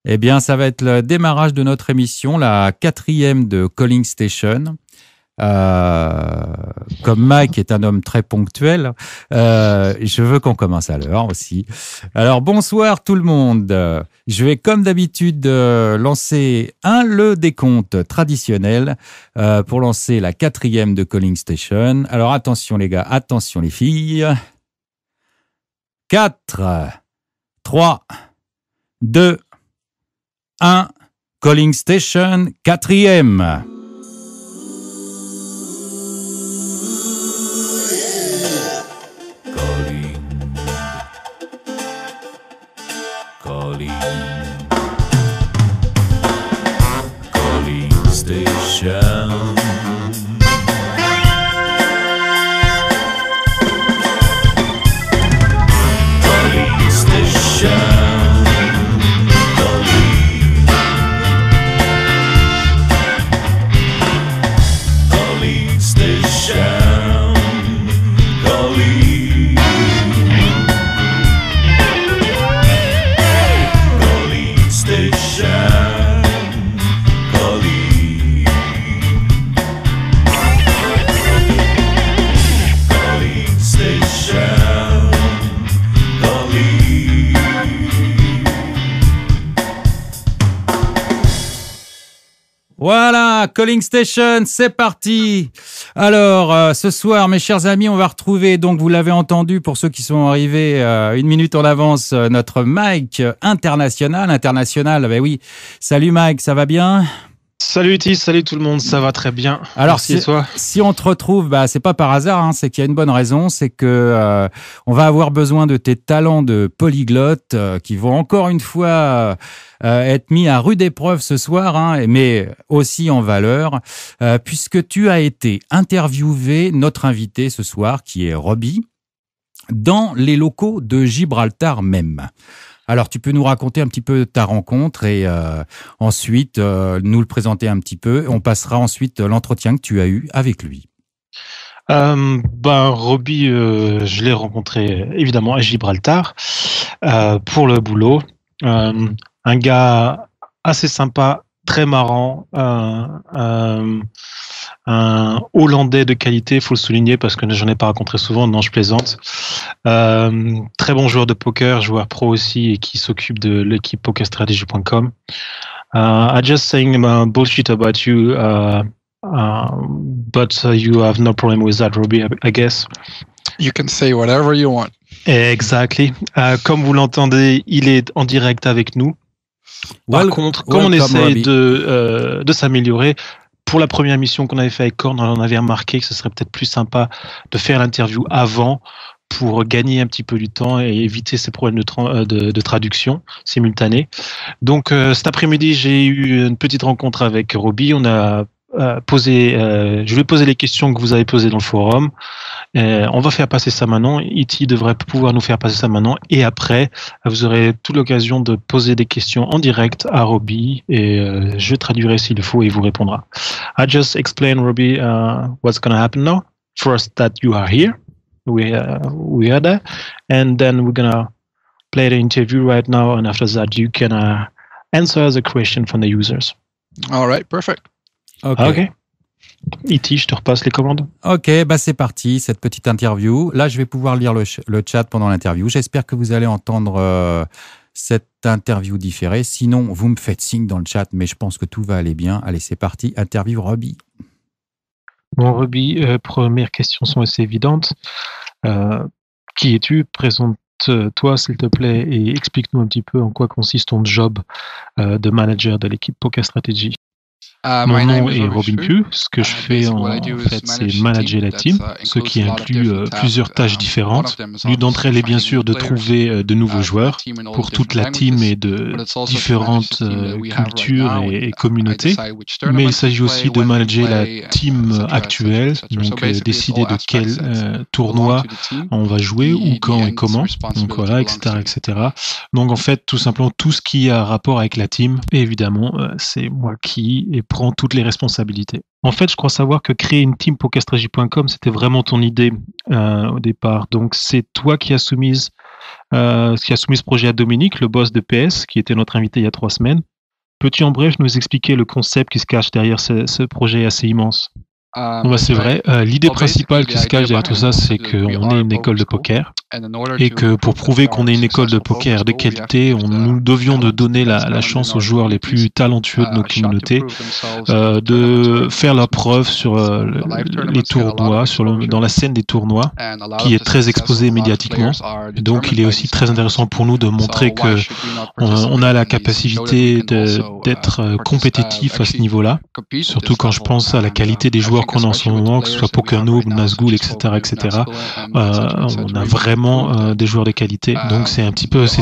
Eh bien, ça va être le démarrage de notre émission, la 4e de Calling Station. Comme Mike est un homme très ponctuel, je veux qu'on commence à l'heure aussi. Alors, bonsoir tout le monde. Je vais, comme d'habitude, lancer le décompte traditionnel pour lancer la 4e de Calling Station. Alors, attention les gars, attention les filles. 4, 3, 2, 1, Calling Station, 4e. Calling Station. Calling Station. Voilà, Calling Station, c'est parti. Alors, ce soir, mes chers amis, on va retrouver, donc vous l'avez entendu, pour ceux qui sont arrivés une minute en avance, notre Mike international. Ben oui, salut Mike, ça va bien ? Salut Tis, salut tout le monde, ça va très bien. Alors, merci, et toi ? Si on te retrouve, c'est pas par hasard, hein, c'est qu'il y a une bonne raison, c'est que on va avoir besoin de tes talents de polyglotte qui vont encore une fois être mis à rude épreuve ce soir, hein, mais aussi en valeur, puisque tu as été interviewé, notre invité ce soir, qui est Robbie, dans les locaux de Gibraltar même. Alors, tu peux nous raconter un petit peu ta rencontre et ensuite nous le présenter un petit peu. On passera ensuite l'entretien que tu as eu avec lui. Robbie, je l'ai rencontré évidemment à Gibraltar pour le boulot. Un gars assez sympa, très marrant, un Hollandais de qualité, faut le souligner parce que j'en ai pas rencontré souvent, non je plaisante. Très bon joueur de poker, joueur pro aussi et qui s'occupe de l'équipe pokerstrategy.com. I just saying bullshit about you, but you have no problem with that, Robbie, I guess. You can say whatever you want. Exactly. Comme vous l'entendez, il est en direct avec nous. Par contre, comme on essaye de s'améliorer, pour la première mission qu'on avait fait avec Korn, on avait remarqué que ce serait peut-être plus sympa de faire l'interview avant pour gagner un petit peu du temps et éviter ces problèmes de traduction simultanée. Donc cet après-midi, j'ai eu une petite rencontre avec Robbie. On a je lui ai posé les questions que vous avez posées dans le forum. On va faire passer ça maintenant. E.T. devrait pouvoir nous faire passer ça maintenant. Et après, vous aurez toute l'occasion de poser des questions en direct à Robbie et je traduirai s'il faut et il vous répondra. I just explain, Robbie, what's going to happen now. First, that you are here. We are there. And then we're going to play the interview right now. And after that, you can answer the question from the users. All right, perfect. Ok. E.T., je te repasse les commandes. Ok, c'est parti, cette petite interview. Là, je vais pouvoir lire le chat pendant l'interview. J'espère que vous allez entendre cette interview différée. Sinon, vous me faites signe dans le chat, mais je pense que tout va aller bien. Allez, c'est parti, interview Robbie. Bon, Robbie, premières questions sont assez évidentes. Qui es-tu ? Présente-toi, s'il te plaît, et explique-nous un petit peu en quoi consiste ton job de manager de l'équipe Poker Strategy. Mon nom est Robin Pugh. Ce que je fais en fait, c'est manager la team, ce qui inclut plusieurs tâches différentes. L'une d'entre elles est bien sûr de trouver de nouveaux joueurs pour toute la team et de différentes cultures et communautés. Mais il s'agit aussi de manager la team actuelle, donc décider de quel tournoi on va jouer, ou quand et comment, donc voilà, etc., etc. Donc en fait, tout simplement tout ce qui a rapport avec la team. Et évidemment, c'est moi qui prend toutes les responsabilités. En fait, je crois savoir que créer une team pokerstrategy.com, c'était vraiment ton idée au départ. Donc, c'est toi qui as soumise qui a soumis ce projet à Dominique, le boss de PS, qui était notre invité il y a 3 semaines. Peux-tu en bref nous expliquer le concept qui se cache derrière ce projet assez immense? C'est vrai. L'idée principale qui se cache derrière tout ça, c'est qu'on est une école de poker et que pour prouver qu'on est une école de poker de qualité, nous devions de donner la chance aux joueurs les plus talentueux de nos communautés de faire leur preuve sur les tournois, dans la scène des tournois, qui est très exposée médiatiquement. Et donc, il est aussi très intéressant pour nous de montrer que on a la capacité d'être compétitif à ce niveau-là, surtout quand je pense à la qualité des joueurs qu'on a en ce moment, que ce soit PokerNoob, Nazgul, etc., etc. On a vraiment des joueurs de qualité. Donc c'est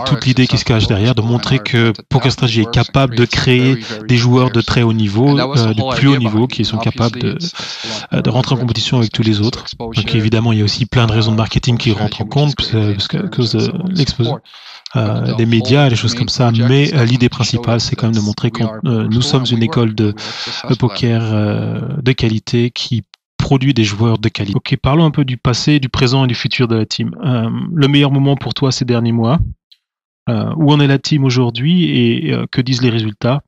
toute l'idée qui se cache derrière, de montrer que PokerStrategy est capable de créer des joueurs de très haut niveau, du plus haut niveau, qui sont capables de rentrer en compétition avec tous les autres. Donc évidemment, il y a aussi plein de raisons de marketing qui rentrent en compte, parce que à cause de l'exposition des médias, des choses comme ça, mais l'idée principale, c'est quand même de montrer que nous sommes une école de poker de qualité qui produit des joueurs de qualité. Ok, parlons un peu du passé, du présent et du futur de la team. Le meilleur moment pour toi ces derniers mois, où en est la team aujourd'hui et que disent les résultats,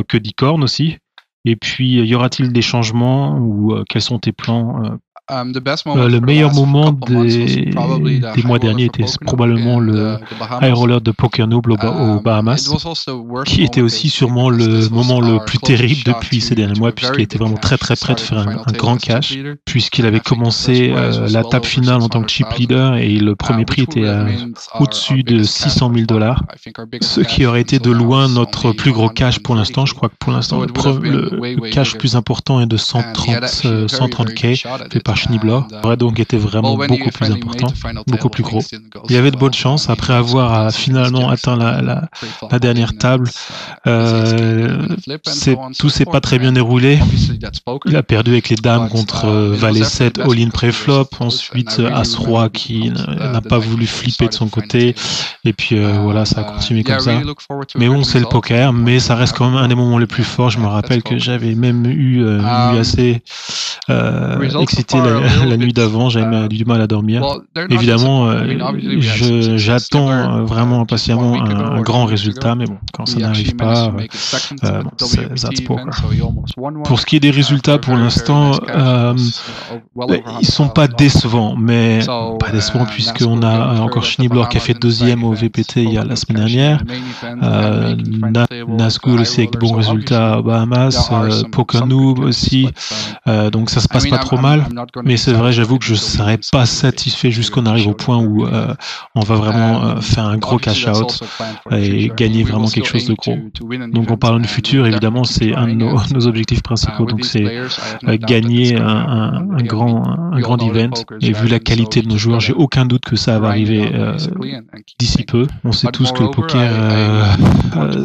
que dit Korn aussi, et puis y aura-t-il des changements ou quels sont tes plans le meilleur moment des mois derniers était probablement le High Roller de PokerNoob aux Bahamas, qui était aussi sûrement le moment le plus terrible depuis ces derniers mois, puisqu'il était vraiment très très près de faire un grand cash, puisqu'il avait commencé la table finale en tant que chip leader et le premier prix était au-dessus de $600,000, ce qui aurait été de loin notre plus gros cash pour l'instant. Je crois que pour l'instant le cash le plus important est de 130K fait par Schneebler, aurait donc été vraiment beaucoup plus important, beaucoup plus gros. Il y avait de bonnes chances après avoir finalement atteint la dernière table. Tout s'est pas très bien déroulé. Il a perdu avec les dames contre Valet 7 all-in pré-flop, ensuite As-Roi qui n'a pas voulu flipper de son côté, et puis voilà, ça a continué comme ça. Mais bon, c'est le poker, mais ça reste quand même un des moments les plus forts. Je me rappelle que j'avais même eu assez excité la nuit d'avant, j'avais du mal à dormir. Évidemment, j'attends vraiment impatiemment un grand résultat, mais bon, quand ça n'arrive pas, that's poker. Pour ce qui est des résultats, pour l'instant, ils sont pas décevants, mais pas décevants puisqu'on a encore Schneebler qui a fait 2e au VPT la semaine dernière, Nazgul aussi avec de bons résultats aux Bahamas, PokerNoob aussi, donc ça se passe pas trop mal, mais c'est vrai, j'avoue que je serais pas satisfait jusqu'on arrive au point où on va vraiment faire un gros cash out et gagner vraiment quelque chose de gros. Donc en parlant du futur, évidemment, c'est un de nos objectifs principaux, donc c'est gagner un grand event, et vu la qualité de nos joueurs, j'ai aucun doute que ça va arriver d'ici peu. On sait tous que le poker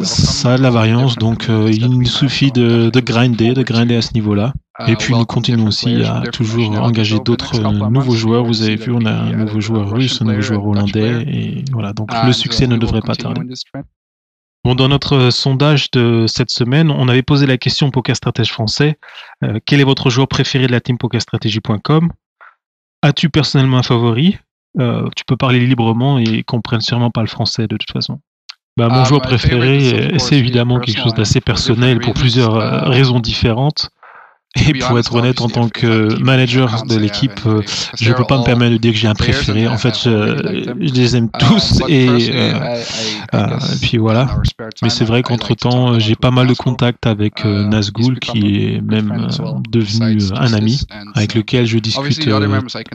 ça a de la variance, donc il nous suffit de grinder à ce niveau-là. Et puis nous continuons aussi à toujours engager d'autres nouveaux joueurs. Vous avez vu, on a un nouveau joueur russe, un nouveau joueur hollandais, et voilà, donc le succès ne devrait pas tarder. Bon, dans notre sondage de cette semaine, on avait posé la question au Poker Stratège français. Quel est votre joueur préféré de la team PokerStrategy.com? As-tu personnellement un favori? Tu peux parler librement et ils comprennent sûrement pas le français de toute façon. Mon joueur préféré, c'est évidemment quelque chose d'assez personnel pour plusieurs raisons différentes. Et pour être honnête, en tant que manager de l'équipe, je peux pas me permettre de dire que j'ai un préféré. En fait, je les aime tous et puis voilà. Mais c'est vrai qu'entre-temps, j'ai pas mal de contacts avec Nazgul, qui est même devenu un ami, avec lequel je discute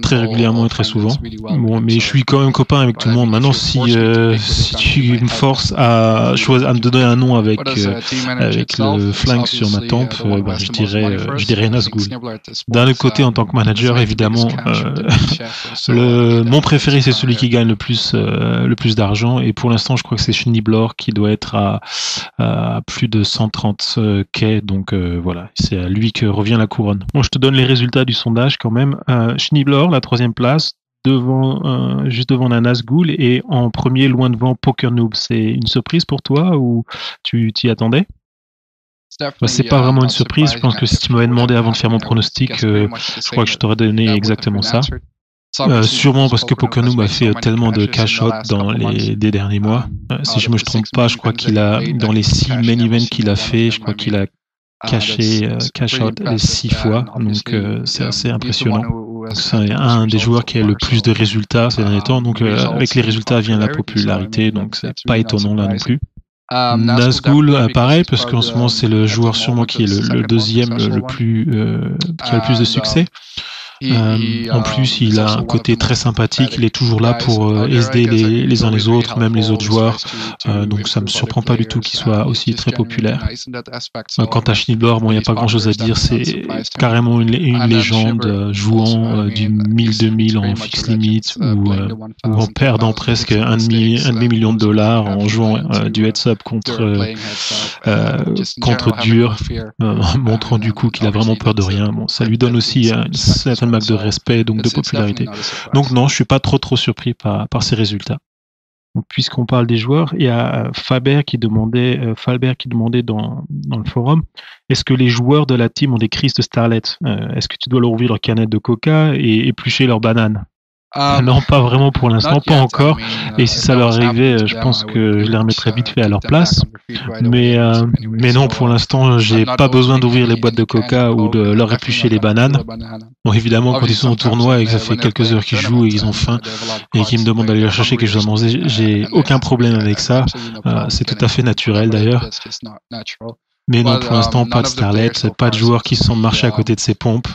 très régulièrement et très souvent. Bon, mais je suis quand même copain avec tout le monde. Maintenant, si tu me forces à me donner un nom avec le flingue sur ma tempe, je dirais Nazgul. D'un autre côté, en tant que manager, évidemment, mon préféré, c'est celui qui gagne le plus d'argent. Et pour l'instant, je crois que c'est Schneebler qui doit être à plus de 130K. Donc voilà, c'est à lui que revient la couronne. Bon, je te donne les résultats du sondage quand même. Schneebler, la 3e place, juste devant la Nazgul, et en premier, loin devant PokerNoob. C'est une surprise pour toi ou tu t'y attendais? C'est pas vraiment une surprise. Je pense que si tu m'avais demandé avant de faire mon pronostic, je crois que je t'aurais donné exactement ça. Sûrement parce que Pocono a fait tellement de cash-out dans les derniers mois. Si je me trompe pas, je crois qu'il a, dans les 6 main events qu'il a fait, je crois qu'il a cash-out les 6 fois. Donc, c'est assez impressionnant. C'est un des joueurs qui a le plus de résultats ces derniers temps. Donc, avec les résultats vient la popularité. Donc, c'est pas étonnant là non plus. Nazgûl, pareil, parce qu'en ce moment, c'est le joueur sûrement qui est le deuxième qui a le plus de succès. En plus, il a un côté très sympathique. Il est toujours là pour aider les uns les autres, même les autres joueurs. Donc, ça me surprend pas du tout qu'il soit aussi très populaire. Quant à Schneidler, bon, il n'y a pas grand-chose à dire. C'est carrément une légende, jouant du 1000-2000 en fixe limite ou en perdant presque un demi-million de dollars en jouant du heads-up contre dur, montrant du coup qu'il a vraiment peur de rien. Bon, ça lui donne aussi une certaine marque de respect, donc de popularité. Donc non, je suis pas trop surpris par ces résultats. Donc, puisqu'on parle des joueurs, il y a Falbert qui demandait dans le forum, est-ce que les joueurs de la team ont des crises de starlet? Est-ce que tu dois leur ouvrir leur canette de coca et éplucher leurs bananes? Non, pas vraiment pour l'instant, pas encore. Et si ça leur arrivait, je pense que je les remettrais vite fait à leur place. Mais non, pour l'instant, j'ai pas besoin d'ouvrir les boîtes de coca ou de leur éplucher les bananes. Bon, évidemment, quand ils sont au tournoi et que ça fait quelques heures qu'ils jouent et qu'ils ont faim et qu'ils me demandent d'aller leur chercher quelque chose à manger, j'ai aucun problème avec ça. C'est tout à fait naturel d'ailleurs. Mais non, pour l'instant, pas de starlet, pas de joueurs qui se sont marchés à côté de ces pompes.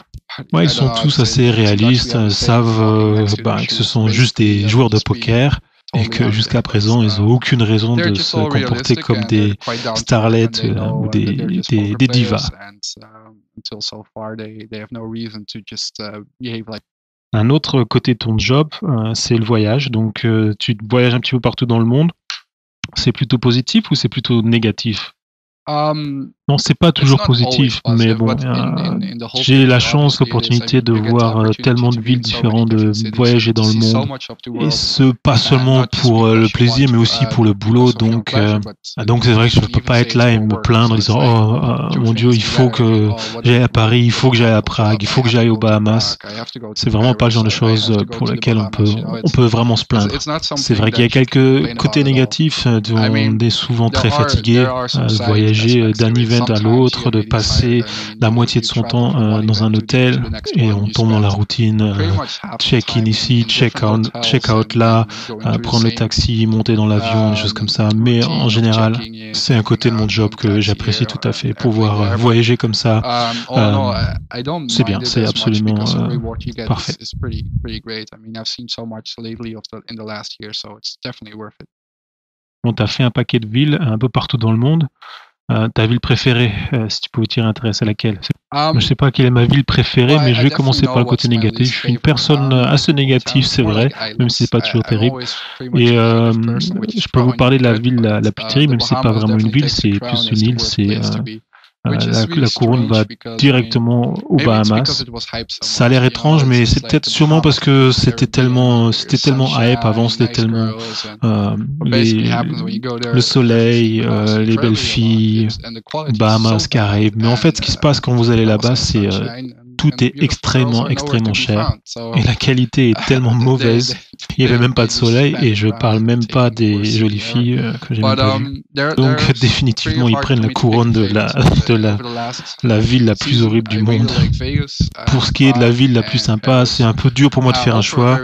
Ouais, ils sont tous assez réalistes, savent que ce sont juste des joueurs de poker et que jusqu'à présent, ils n'ont aucune raison de se comporter comme des starlets ou des divas. Un autre côté de ton job, c'est le voyage. Donc, tu voyages un petit peu partout dans le monde. C'est plutôt positif ou c'est plutôt négatif? Non, c'est pas toujours positif, mais bon, j'ai la chance, l'opportunité de voir tellement de villes différentes, de voyager dans le monde, et ce, pas seulement pour le plaisir, mais aussi pour le boulot, donc c'est vrai que je peux pas être là et me plaindre en disant, mon Dieu, il faut que j'aille à Paris, il faut que j'aille à Prague, il faut que j'aille aux Bahamas. C'est vraiment pas le genre de choses pour lesquelles on peut vraiment se plaindre. C'est vrai qu'il y a quelques côtés négatifs, on est souvent très fatigué, de voyager d'un event à l'autre, de passer la moitié de son temps dans un hôtel et on tombe dans la routine, check-in ici, check-out là, prendre le taxi, monter dans l'avion, des choses comme ça. Mais en général, c'est un côté de mon job que j'apprécie tout à fait. Pouvoir voyager comme ça, c'est bien, c'est absolument parfait. On t'a fait un paquet de villes un peu partout dans le monde. Ta ville préférée, si tu pouvais t'y intéresser à laquelle? Je ne sais pas quelle est ma ville préférée, mais je vais commencer par le côté négatif. Je suis une personne assez négative, c'est vrai, même si c'est pas toujours terrible. Et je peux vous parler de la ville la plus terrible, même si c'est pas vraiment une ville, c'est plus une île. C'est la couronne va directement aux Bahamas. Ça a l'air étrange, mais c'est peut-être sûrement parce que c'était tellement hype avant, c'était tellement le soleil, les belles filles, Bahamas, Caraïbes. Mais en fait, ce qui se passe quand vous allez là-bas, c'est tout est extrêmement cher et la qualité est tellement mauvaise. Il n'y avait même pas de soleil et je parle même pas des jolies filles que j'ai même pas vues. Donc définitivement, ils prennent la couronne de la ville la plus horrible du monde. Pour ce qui est de la ville la plus sympa, c'est un peu dur pour moi de faire un choix.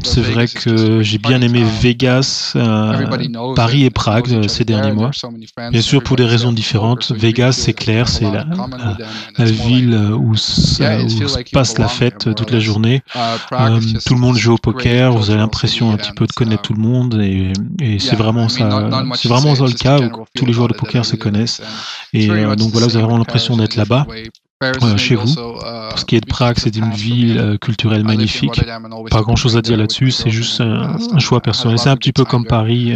C'est vrai que j'ai bien aimé Vegas, Paris et Prague ces derniers mois. Bien sûr, pour des raisons différentes. Vegas, c'est clair, c'est la ville où se passe la fête toute la journée. Tout le monde joue au poker, vous avez l'impression un petit peu de connaître tout le monde et c'est vraiment ça. C'est vraiment ça le cas où tous les joueurs de poker se connaissent. Et donc voilà, vous avez vraiment l'impression d'être là-bas. Chez vous. Pour ce qui est de Prague, c'est une ville culturelle magnifique. Pas grand-chose à dire là-dessus, c'est juste un choix personnel. C'est un petit peu comme Paris.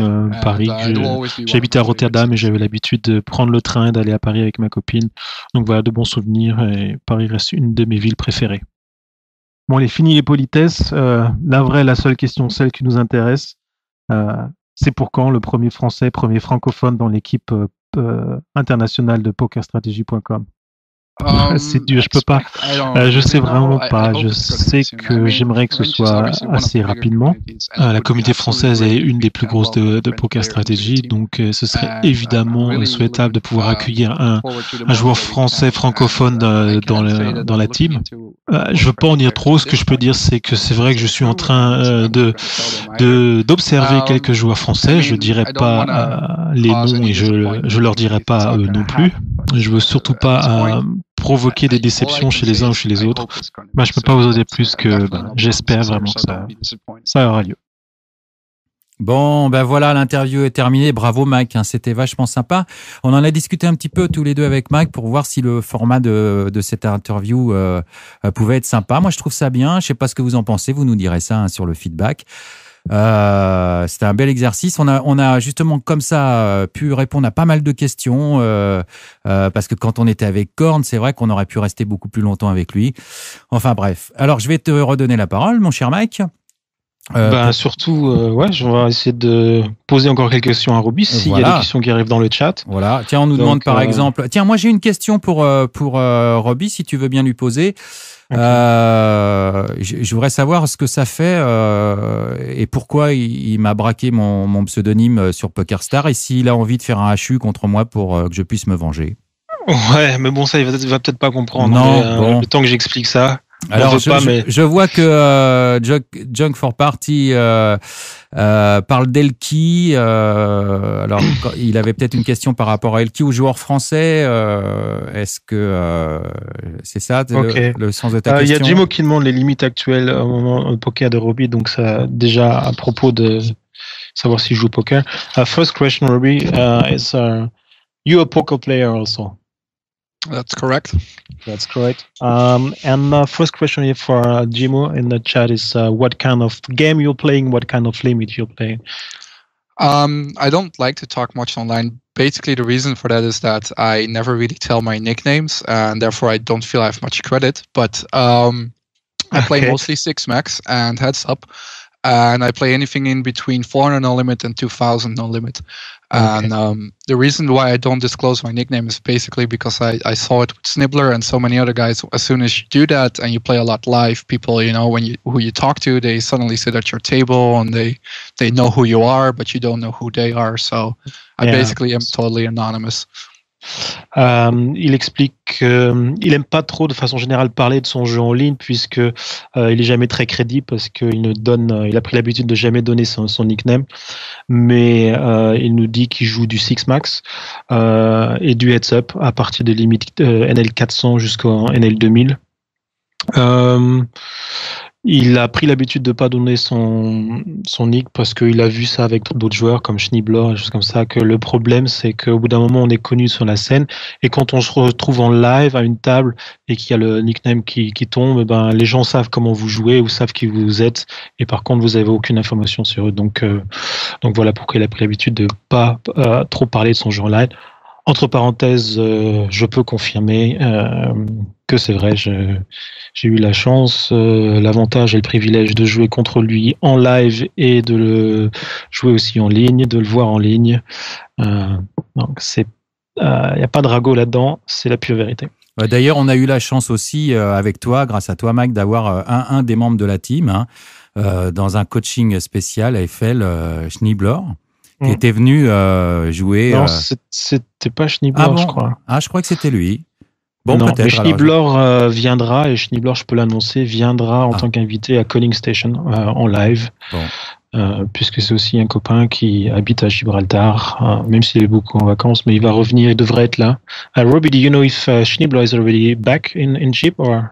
J'habitais à Rotterdam et j'avais l'habitude de prendre le train et d'aller à Paris avec ma copine. Donc voilà, de bons souvenirs et Paris reste une de mes villes préférées. Bon, allez, fini les politesses. La seule question, celle qui nous intéresse, c'est pour quand le premier français, premier francophone dans l'équipe internationale de PokerStrategy.com? C'est dur, je peux pas. Je sais vraiment pas. Je sais que j'aimerais que ce soit assez rapidement. La communauté française est une des plus grosses de Poker Strategy, donc ce serait évidemment souhaitable de pouvoir accueillir un joueur français francophone dans la team. Je veux pas en dire trop. Ce que je peux dire, c'est que c'est vrai que je suis en train d'observer quelques joueurs français. Je dirais pas les noms et je leur dirai pas eux non plus. Je veux surtout pas provoquer des déceptions chez les uns ou chez les autres. Je peux pas vous en dire plus que j'espère vraiment que ça aura lieu. Bon, ben voilà, l'interview est terminée. Bravo Mike, c'était vachement sympa. On en a discuté un petit peu tous les deux avec Mike pour voir si le format de cette interview pouvait être sympa. Moi, je trouve ça bien. Je sais pas ce que vous en pensez. Vous nous direz ça sur le feedback. C'était un bel exercice. On a justement comme ça pu répondre à pas mal de questions parce que quand on était avec Korn, c'est vrai qu'on aurait pu rester beaucoup plus longtemps avec lui. Enfin bref. Alors je vais te redonner la parole, mon cher Mike. Surtout, je vais essayer de poser encore quelques questions à Roby s'il y a des questions qui arrivent dans le chat. Voilà. Tiens, on nous demande par exemple. Tiens, moi j'ai une question pour Roby, si tu veux bien lui poser. Okay. Je voudrais savoir ce que ça fait et pourquoi il m'a braqué mon pseudonyme sur PokerStar et s'il a envie de faire un HU contre moi pour que je puisse me venger. Ouais, mais bon, ça il va peut-être pas comprendre. Non, le temps que j'explique ça. Alors, je vois que Junk for Party parle d'Elki. Alors, il avait peut-être une question par rapport à Elki ou joueur français. Est-ce que c'est ça le sens de ta question? Il y a Jimo qui demande les limites actuelles au moment poker de Roby. Donc, ça déjà à propos de savoir s'il joue au poker. First question, Roby, is you a poker player also? That's correct. That's correct. And first question here for Jimo in the chat is what kind of game you're playing, what kind of limit you're playing? I don't like to talk much online. Basically, the reason for that is that I never really tell my nicknames, and therefore I don't feel I have much credit. But I play mostly 6-max and heads up. And I play anything in between 400 no limit and 2000 no limit. And the reason why I don't disclose my nickname is basically because I saw it with Snibbler and so many other guys. As soon as you do that and you play a lot live, people, who you talk to, they suddenly sit at your table and they know who you are, but you don't know who they are. So I basically am totally anonymous. Il explique qu'il aime pas trop de façon générale parler de son jeu en ligne puisque il est jamais très crédible parce qu'il il a pris l'habitude de jamais donner son nickname, mais il nous dit qu'il joue du 6-max et du heads up à partir des limites NL 400 jusqu'en NL 2000. Il a pris l'habitude de pas donner son nick parce qu'il a vu ça avec d'autres joueurs comme Schnibbler et des choses comme ça, que le problème c'est qu'au bout d'un moment on est connu sur la scène et quand on se retrouve en live à une table et qu'il y a le nickname qui tombe, les gens savent comment vous jouez ou savent qui vous êtes et par contre vous avez aucune information sur eux. Donc voilà pourquoi il a pris l'habitude de pas trop parler de son jeu en live. Entre parenthèses, je peux confirmer que c'est vrai, j'ai eu la chance, l'avantage et le privilège de jouer contre lui en live et de le jouer aussi en ligne, de le voir en ligne. Donc il n'y a pas de ragot là-dedans, c'est la pure vérité. D'ailleurs, on a eu la chance aussi avec toi, grâce à toi Mike, d'avoir un des membres de la team dans un coaching spécial AFL, Schnibbler. Qui était venu jouer. Non, c'était pas Schnibbler, je crois. Ah, je crois que c'était lui. Bon, non, peut-être. Schnibbler viendra, et Schnibbler, je peux l'annoncer, viendra en tant qu'invité à Calling Station en live. Bon. Puisque c'est aussi un copain qui habite à Gibraltar, même s'il est beaucoup en vacances, mais il va revenir, il devrait être là. Robbie, do you know if Schnibbler is already back in Gib or?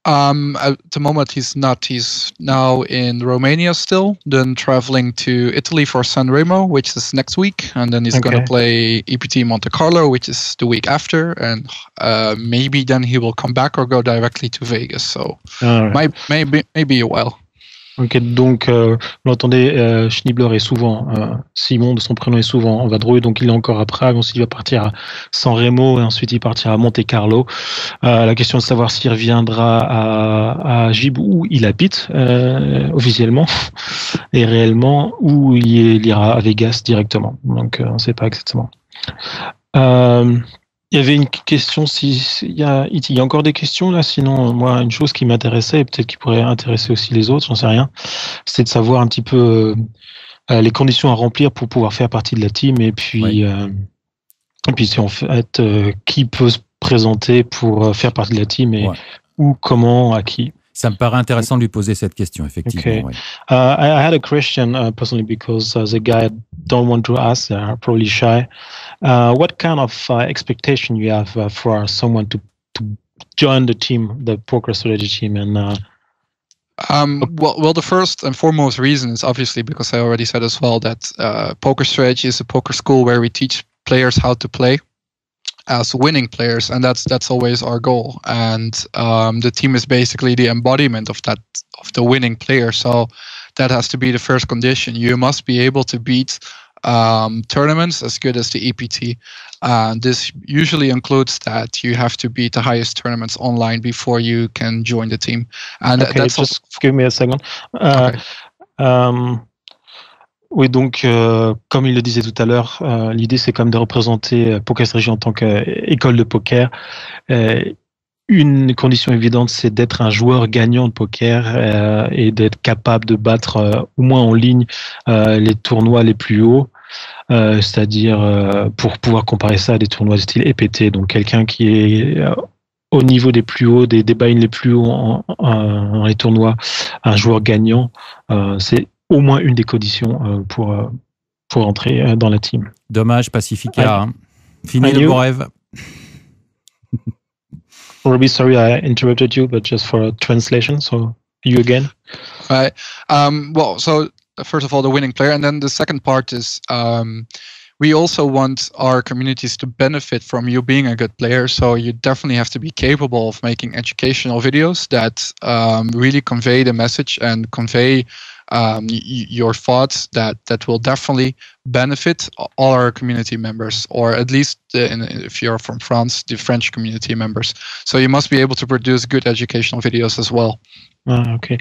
At the moment, he's not. He's now in Romania still, then traveling to Italy for Sanremo, which is next week. And then he's going to play EPT Monte Carlo, which is the week after. And maybe then he will come back or go directly to Vegas. So maybe a while. Ok, donc vous l'entendez, Schnibbler est souvent, Simon de son prénom est souvent en vadrouille, donc il est encore à Prague, ensuite il va partir à Sanremo et ensuite il partira à Monte Carlo. La question de savoir s'il reviendra à Gib où il habite officiellement et réellement, ou il ira à Vegas directement. Donc on ne sait pas exactement. Il y avait une question, il y a encore des questions là, sinon moi une chose qui m'intéressait et peut-être qui pourrait intéresser aussi les autres, j'en sais rien, c'est de savoir un petit peu les conditions à remplir pour pouvoir faire partie de la team et puis si en fait qui peut se présenter pour faire partie de la team et où, comment, à qui. Ça me paraît intéressant de lui poser cette question, effectivement. Okay. I had a question personally because as a guy I don't want to ask, probably shy. What kind of expectation you have for someone to join the team, the Poker Strategy team? And well, the first and foremost reason is obviously because I already said as well that Poker Strategy is a poker school where we teach players how to play as winning players, and that's always our goal. And the team is basically the embodiment of the winning player. So that has to be the first condition. You must be able to beat tournaments as good as the EPT. This usually includes that you have to beat the highest tournaments online before you can join the team. And that's just give me a second. Oui, donc, comme il le disait tout à l'heure, l'idée c'est comme de représenter Poker Strategy en tant qu'école de poker. Une condition évidente, c'est d'être un joueur gagnant de poker et d'être capable de battre au moins en ligne les tournois les plus hauts, c'est-à-dire pour pouvoir comparer ça à des tournois de style EPT, donc quelqu'un qui est au niveau des plus hauts, des buy-in les plus hauts en les tournois, un joueur gagnant, c'est au moins une des conditions pour entrer dans la team. Dommage, Pacifica. Fini le beau rêve. Robbie, sorry I interrupted you, but just for a translation, so you again. Right. Well, so first of all, the winning player, and then the second part is we also want our communities to benefit from you being a good player. So you definitely have to be capable of making educational videos that really convey the message and convey your thoughts that will definitely benefit all our community members, or at least if you're from France, the French community members. So you must be able to produce good educational videos as well. Ah, ok.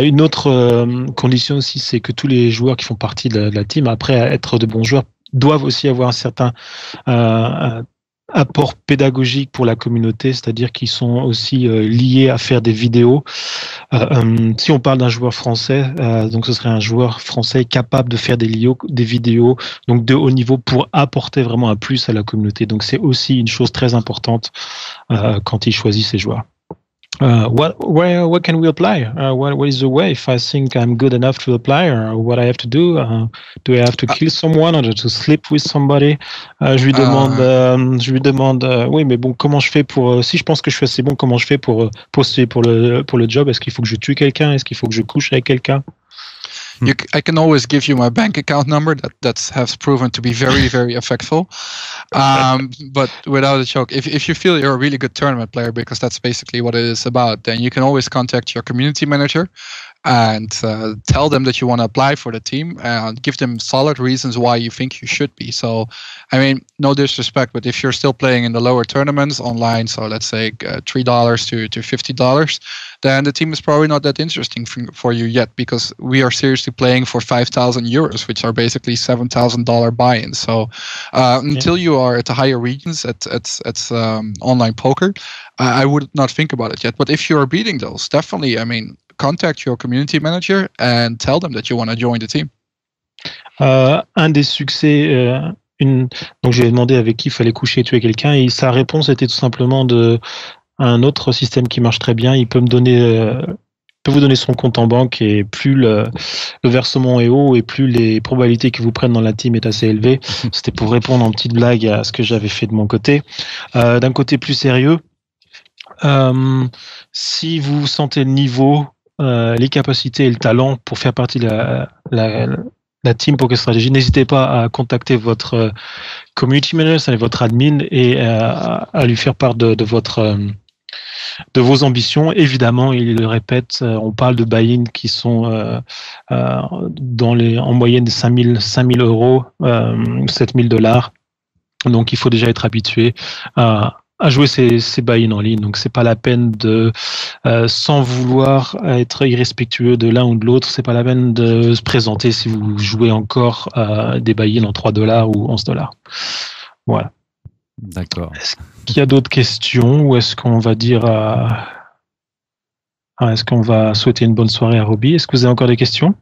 Une autre condition aussi, c'est que tous les joueurs qui font partie de la team, après être de bons joueurs, doivent aussi avoir un certain apport pédagogique pour la communauté, c'est-à-dire qu'ils sont aussi liés à faire des vidéos. Si on parle d'un joueur français, donc ce serait un joueur français capable de faire des vidéos donc de haut niveau pour apporter vraiment un plus à la communauté. Donc c'est aussi une chose très importante quand il choisit ses joueurs. What can we apply? What is the way? If I think I'm good enough to apply, or what I have to do? Do I have to kill someone or to sleep with somebody? Je lui demande, oui, mais bon, comment je fais pour, si je pense que je suis assez bon, comment je fais pour poster pour le job? Est-ce qu'il faut que je tue quelqu'un? Est-ce qu'il faut que je couche avec quelqu'un? I can always give you my bank account number that has proven to be very, very effective. But without a joke, if you feel you're a really good tournament player, because that's basically what it is about, then you can always contact your community manager and tell them that you want to apply for the team and give them solid reasons why you think you should be. So, I mean, no disrespect, but if you're still playing in the lower tournaments online, so let's say $3 to $50, then the team is probably not that interesting for you yet, because we are seriously playing for 5,000 euros, which are basically $7,000 buy-ins. So until you are at the higher regions at online poker, I would not think about it yet. But if you are beating those, definitely, I mean, contact your community manager and tell them that you want to join the team. Un des succès, donc j'ai demandé avec qui il fallait coucher et tuer quelqu'un, et sa réponse était tout simplement un autre système qui marche très bien. Il peut vous donner son compte en banque, et plus le versement est haut et plus les probabilités que vous prennent dans la team est assez élevée. C'était pour répondre en petite blague à ce que j'avais fait de mon côté. D'un côté plus sérieux, si vous sentez le niveau, les capacités et le talent pour faire partie de la team Poker Strategy, n'hésitez pas à contacter votre community manager, votre admin, et à lui faire part de vos ambitions. Évidemment, il le répète, on parle de buy-in qui sont en moyenne de 5 000 euros, $7,000. Donc, il faut déjà être habitué à jouer ces buy-in en ligne. Donc, c'est pas la peine de, sans vouloir être irrespectueux de l'un ou de l'autre, c'est pas la peine de se présenter si vous jouez encore des buy-in en $3 ou $11. Voilà. D'accord. Est-ce qu'il y a d'autres questions ou est-ce qu'on va dire est-ce qu'on va souhaiter une bonne soirée à Robbie? Est-ce que vous avez encore des questions?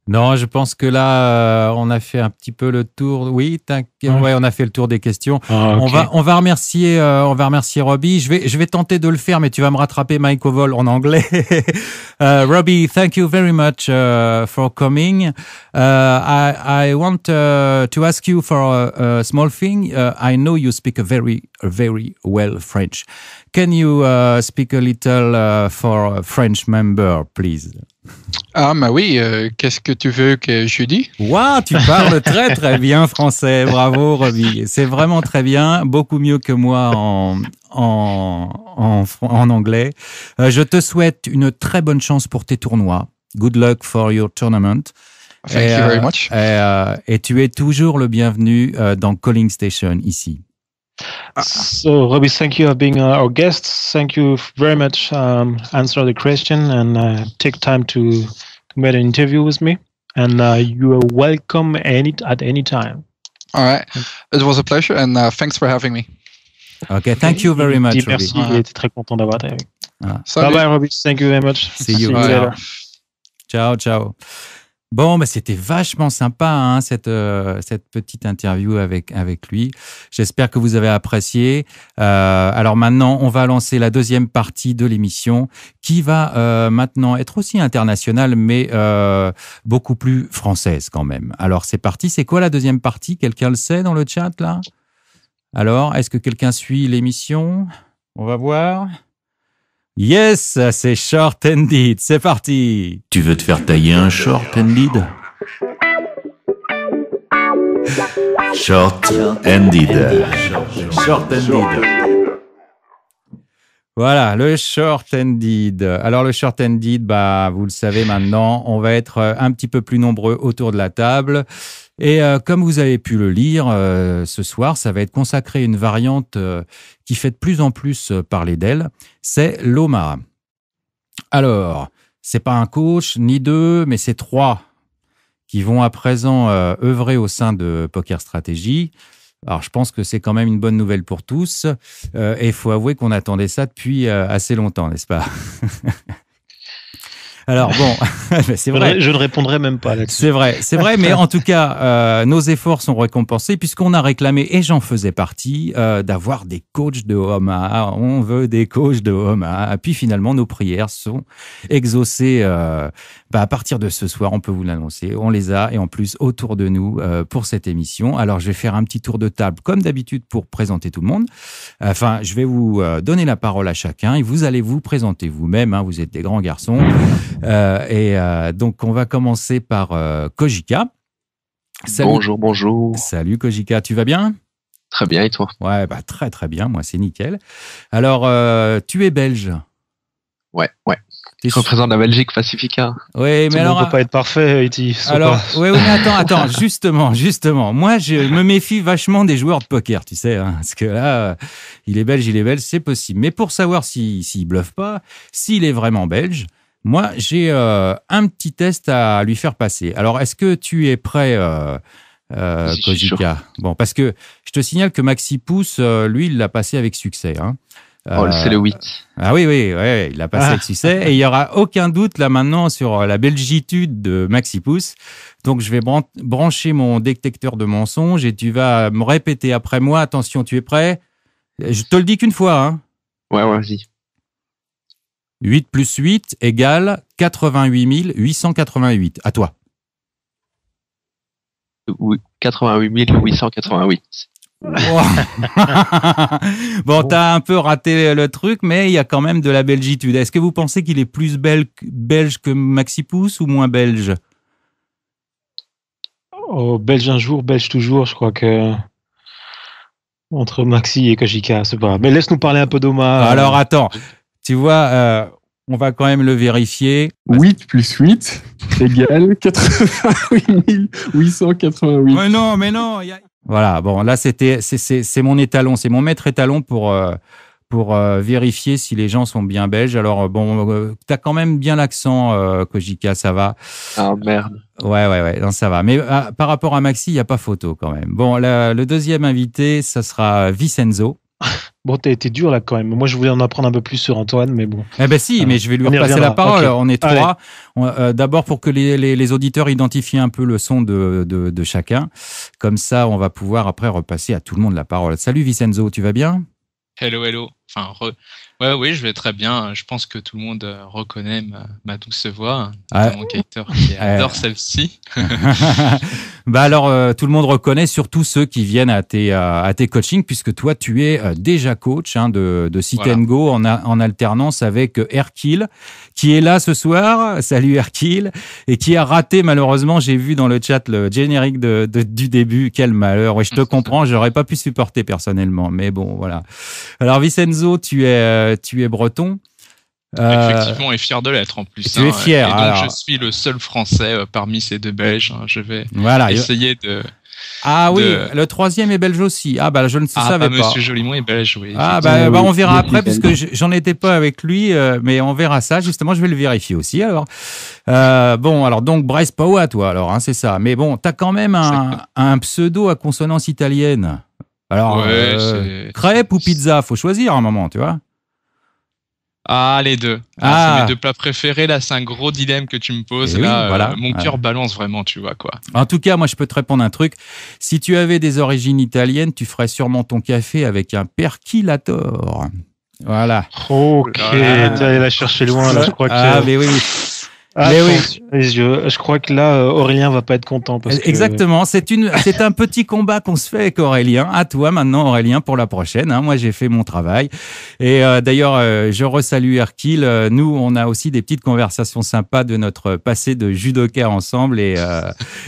Non, je pense que là, on a fait un petit peu le tour. Oui, on a fait le tour des questions. Ah, okay. On va remercier Robbie. Je vais tenter de le faire, mais tu vas me rattraper, Mike, au vol en anglais. Robbie, thank you very much for coming. I want to ask you for a small thing. I know you speak a very well French. Can you speak a little for a French member, please? Ah, bah oui, qu'est-ce que tu veux que je dise? Waouh, tu parles très bien français. Bravo, Robbie. C'est vraiment très bien. Beaucoup mieux que moi en anglais. Je te souhaite une très bonne chance pour tes tournois. Good luck for your tournament. Thank you very much. Et tu es toujours le bienvenu dans Calling Station ici. So, Robbie, thank you for being our guest. Thank you very much. Answer the question and take time to make an interview with me. And you are welcome at any time. All right. It was a pleasure and thanks for having me. Okay, thank you very much, Robbie. Merci, il était très content d'avoir été avec. Salut. Bye bye, Robbie. Thank you very much. See you later. Ciao, ciao. Bon, bah c'était vachement sympa hein, cette petite interview avec lui. J'espère que vous avez apprécié. Alors maintenant, on va lancer la deuxième partie de l'émission qui va maintenant être aussi internationale, mais beaucoup plus française quand même. Alors c'est parti. C'est quoi la deuxième partie? Quelqu'un le sait dans le chat là? Alors, est-ce que quelqu'un suit l'émission? On va voir. Yes, c'est Short Ended, c'est parti. Tu veux te faire tailler un Short Ended? Short Ended. Short Ended. Voilà, le Short Ended. Alors le Short Ended, bah vous le savez maintenant, on va être un petit peu plus nombreux autour de la table. Et comme vous avez pu le lire ce soir, ça va être consacré à une variante qui fait de plus en plus parler d'elle, c'est l'Omaha. Alors, c'est pas un coach ni deux, mais c'est trois qui vont à présent œuvrer au sein de Poker Stratégie. Alors, je pense que c'est quand même une bonne nouvelle pour tous. Et il faut avouer qu'on attendait ça depuis assez longtemps, n'est-ce pas? Alors bon, c'est vrai. Je ne répondrai même pas là-dessus. C'est vrai, mais en tout cas, nos efforts sont récompensés puisqu'on a réclamé, et j'en faisais partie, d'avoir des coachs de Omaha. On veut des coachs de Omaha. Puis finalement, nos prières sont exaucées. À partir de ce soir, on peut vous l'annoncer. On les a et en plus autour de nous pour cette émission. Alors, je vais faire un petit tour de table comme d'habitude pour présenter tout le monde. Enfin, je vais vous donner la parole à chacun et vous allez vous présenter vous-même. Hein, vous êtes des grands garçons. Donc, on va commencer par Kojika. Salut. Bonjour. Salut Kojika, tu vas bien? Très bien, et toi? Ouais, très très bien, moi c'est nickel. Alors, tu es belge? Ouais. Je représente la Belgique Pacifica. Oui, mais alors, on peut pas être parfait, Iti. Alors, oui, mais attends, justement. Moi, je me méfie vachement des joueurs de poker, tu sais, hein, parce que là, il est belge, c'est possible. Mais pour savoir s'il bluffe pas, s'il est vraiment belge, moi, j'ai un petit test à lui faire passer. Alors, est-ce que tu es prêt, Kojika? Bon, parce que je te signale que Maxi Pouce, lui, il l'a passé avec succès, hein. C'est le 8. Ah oui, il l'a passé avec succès. Et il n'y aura aucun doute là maintenant sur la belgitude de Maxi Pouce. Donc, je vais brancher mon détecteur de mensonges et tu vas me répéter après moi. Attention, tu es prêt? Je te le dis qu'une fois. Hein. Ouais, vas-y. 8 plus 8 égale 88 888. À toi. 88 888. Wow. Bon, t'as un peu raté le truc, mais il y a quand même de la belgitude. Est-ce que vous pensez qu'il est plus belge que Maxi Pouce ou moins belge? Oh, belge un jour, belge toujours, je crois que entre Maxi et Kojika, c'est pas. Mais laisse-nous parler un peu d'Omaha. Alors attends, tu vois, on va quand même le vérifier. 8 plus 8 égale 88 888. Mais non. Voilà, bon, là, c'est mon étalon, c'est mon maître étalon pour pour vérifier si les gens sont bien belges. Alors bon, t'as quand même bien l'accent, Kojika, ça va. Ah merde. Ouais, non, ça va. Mais par rapport à Maxi, il y a pas photo quand même. Bon, le deuxième invité, ça sera Vincenzo. Bon, t'as été dur là quand même. Moi, je voulais en apprendre un peu plus sur Antoine, mais bon. Eh ben si, mais je vais lui repasser la parole. Okay. On est trois. D'abord pour que les auditeurs identifient un peu le son de chacun. Comme ça, on va pouvoir après repasser à tout le monde la parole. Salut Vincenzo, tu vas bien? Hello. Enfin, oui, je vais très bien. Je pense que tout le monde reconnaît ma douce voix, notamment Kater qui adore celle-ci. Bah alors, tout le monde reconnaît, surtout ceux qui viennent à tes coachings, puisque toi, tu es déjà coach de Sit and Go en alternance avec Hercule, qui est là ce soir. Salut Hercule, et qui a raté malheureusement. J'ai vu dans le chat le générique du début. Quel malheur. Oui, je te comprends. J'aurais pas pu supporter personnellement, mais bon, voilà. Alors Vincenzo, tu es breton. Effectivement, et fier de l'être en plus. Tu es fier. Et donc, je suis le seul Français parmi ces deux Belges. Je vais essayer de... Ah oui, le troisième est belge aussi. Ah bah je ne savais pas. Monsieur Jolimont est belge, oui. Ah bah on verra après, parce que j'en étais pas avec lui, mais on verra ça. Justement, je vais le vérifier aussi. Alors, alors donc Bryce Paua, toi, alors, hein, c'est ça. Mais bon, t'as quand même un pseudo à consonance italienne. Alors, crêpe ou pizza, faut choisir à un moment, tu vois. Ah, les deux. C'est mes deux plats préférés. Là, c'est un gros dilemme que tu me poses. Et là, voilà. Mon cœur balance vraiment, tu vois, quoi. En tout cas, moi, je peux te répondre un truc. Si tu avais des origines italiennes, tu ferais sûrement ton café avec un percolator. Voilà. Ok, tu allé la chercher loin, là, je crois que... Ah, mais oui. Mais oui. Les yeux. Je crois que là, Aurélien va pas être content. Exactement. C'est un petit combat qu'on se fait avec Aurélien. À toi maintenant, Aurélien, pour la prochaine. Hein. Moi, j'ai fait mon travail. Et d'ailleurs, je resalue Hercule. Nous, on a aussi des petites conversations sympas de notre passé de judoka ensemble. Et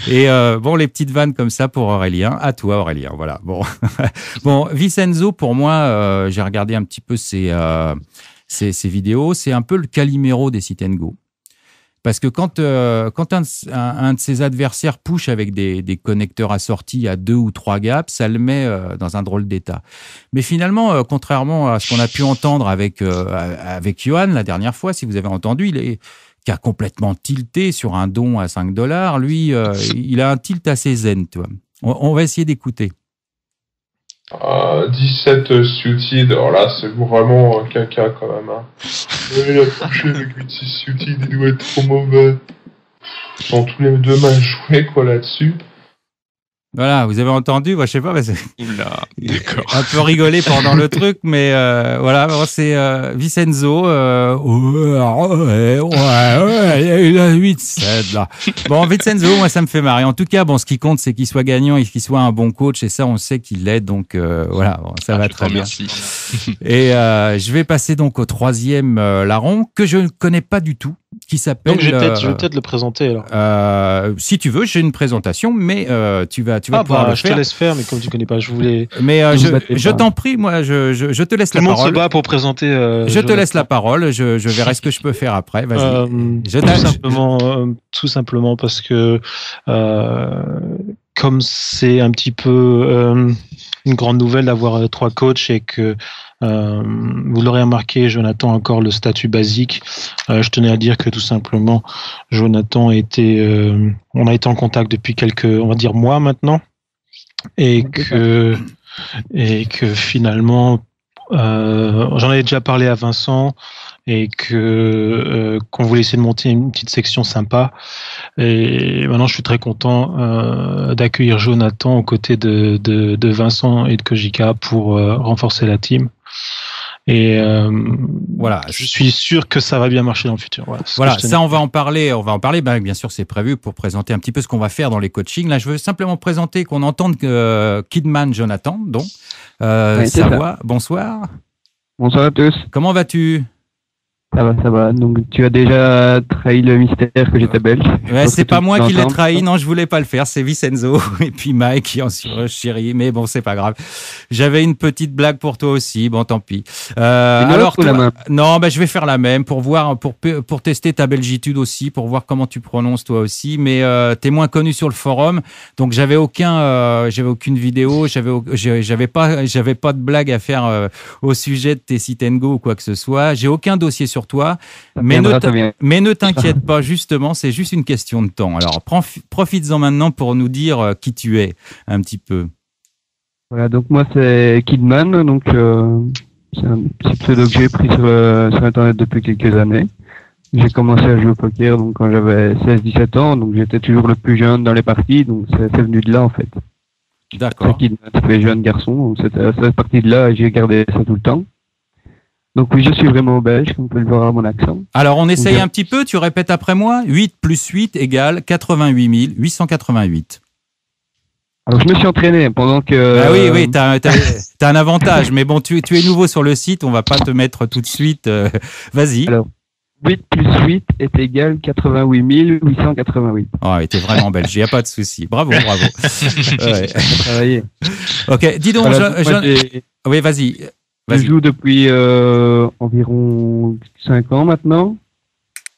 bon, les petites vannes comme ça pour Aurélien. À toi, Aurélien. Voilà. Bon, Vincenzo, pour moi, j'ai regardé un petit peu ses vidéos. C'est un peu le Calimero des Sit and Go. Parce que quand un de ses adversaires push avec des connecteurs assortis à 2 ou 3 gaps, ça le met dans un drôle d'état. Mais finalement, contrairement à ce qu'on a pu entendre avec Johan la dernière fois, si vous avez entendu, qui a complètement tilté sur un don à $5, lui, il a un tilt assez zen. Tu vois. On va essayer d'écouter. 17 suited, alors là c'est vraiment caca quand même. Hein. Il a touché avec 26 suited, il doit être trop mauvais. Ils sont tous les deux mal joués quoi là-dessus. Voilà, vous avez entendu, moi je sais pas, mais oula, d'accord. Un peu rigolé pendant le truc, mais voilà, c'est Vincenzo. Il a 8-7 là. Bon, Vincenzo, moi ça me fait marrer. En tout cas, bon, ce qui compte, c'est qu'il soit gagnant et qu'il soit un bon coach, et ça, on sait qu'il l'est, donc voilà, bon, ça va très bien. Et je vais passer donc au troisième larron que je ne connais pas du tout, qui s'appelle. Donc je vais peut-être le présenter alors. Si tu veux, j'ai une présentation, mais tu vas pouvoir le faire. Je te laisse faire, mais comme tu connais pas, je voulais. Mais je t'en prie, moi, je te laisse la parole. Tout le monde se bat pour présenter. Je te laisse la parole. Je verrai ce que je peux faire après. Vas-y. Tout simplement parce que comme c'est un petit peu une grande nouvelle d'avoir 3 coachs et que vous l'aurez remarqué, Jonathan a encore le statut basique. Je tenais à dire que tout simplement, Jonathan on a été en contact depuis quelques, on va dire, mois maintenant, et que finalement, j'en avais déjà parlé à Vincent, et qu'on voulait essayer de monter une petite section sympa. Et maintenant, je suis très content d'accueillir Jonathan aux côtés de Vincent et de Kojika pour renforcer la team. Et voilà, je suis sûr que ça va bien marcher dans le futur. Voilà, ça on va en parler. Ben, bien sûr, c'est prévu pour présenter un petit peu ce qu'on va faire dans les coachings. Là, je veux simplement présenter, qu'on entende Kidman Jonathan, donc sa voix. Bonsoir. Bonsoir à tous. Comment vas-tu? Ça va. Donc, tu as déjà trahi le mystère que j'étais belge. Ouais, c'est pas moi qui l'ai trahi. Non, je voulais pas le faire. C'est Vincenzo et puis Mike qui en chérie. Mais bon, c'est pas grave. J'avais une petite blague pour toi aussi. Bon, tant pis. Alors, toi, non, je vais faire la même pour voir, pour tester ta belgitude aussi, pour voir comment tu prononces toi aussi. Mais t'es moins connu sur le forum. Donc, j'avais aucune vidéo. J'avais pas de blague à faire au sujet de tes sit and go ou quoi que ce soit. J'ai aucun dossier sur toi, mais ne t'inquiète pas, justement, c'est juste une question de temps. Alors, profites-en maintenant pour nous dire qui tu es, un petit peu. Voilà, donc moi, c'est Kidman, donc c'est un petit pseudo que j'ai pris sur Internet depuis quelques années. J'ai commencé à jouer au poker donc quand j'avais 16-17 ans, donc j'étais toujours le plus jeune dans les parties, donc c'est venu de là, en fait. D'accord. C'est Kidman, c'est jeune garçon, donc c'est parti de là et j'ai gardé ça tout le temps. Donc oui, je suis vraiment belge, comme vous pouvez le voir à mon accent. Alors on essaye un petit peu, tu répètes après moi. 8 plus 8 égale 88 888. Alors je me suis entraîné pendant que... Ah oui, t'as un avantage, mais bon, tu es nouveau sur le site, on va pas te mettre tout de suite. Vas-y. Alors, 8 plus 8 est égal 88 888. Oh, t'es vraiment belge, il n'y a pas de souci. Bravo. Ouais. Travailler. Ok, dis donc, oui, vas-y. Je joue depuis environ 5 ans maintenant.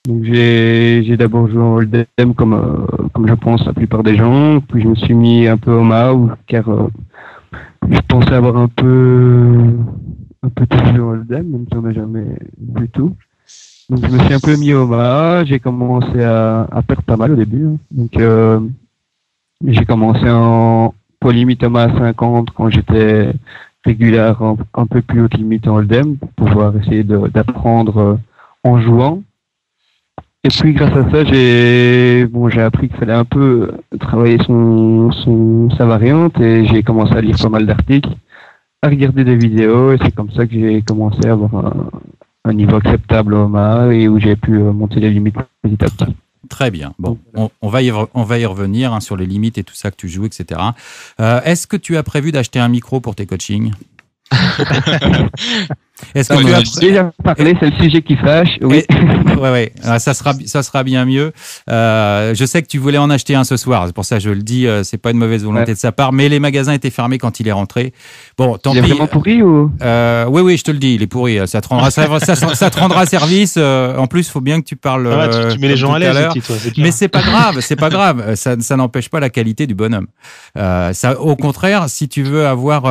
Donc j'ai d'abord joué en Hold'em comme je pense la plupart des gens. Puis je me suis mis un peu au MAO car je pensais avoir un peu tout joué en Hold'em, même si on n'a jamais vu tout. Donc je me suis un peu mis au MAO. J'ai commencé à perdre pas mal au début. Hein. Donc j'ai commencé en polylimite à 50 quand j'étais régulière, un peu plus haute limite en Hold'em pour pouvoir essayer d'apprendre en jouant. Et puis grâce à ça, j'ai appris qu'il fallait un peu travailler sa variante et j'ai commencé à lire pas mal d'articles, à regarder des vidéos et c'est comme ça que j'ai commencé à avoir un niveau acceptable au MA et où j'ai pu monter les limites petit à petit. Très bien. Bon, on va y revenir hein, sur les limites et tout ça que tu joues, etc. Est-ce que tu as prévu d'acheter un micro pour tes coachings? Est-ce que tu as déjà parlé, c'est le sujet qui fâche. Oui. Ouais. Ça sera bien mieux. Je sais que tu voulais en acheter un ce soir. C'est pour ça que je le dis. C'est pas une mauvaise volonté de sa part. Mais les magasins étaient fermés quand il est rentré. Bon, tant pis. Il est vraiment pourri ou Oui, je te le dis. Il est pourri. Ça te rendra service. En plus, il faut bien que tu parles. Tu mets les gens à l'aise. Mais c'est pas grave. C'est pas grave. Ça n'empêche pas la qualité du bonhomme. Au contraire, si tu veux avoir,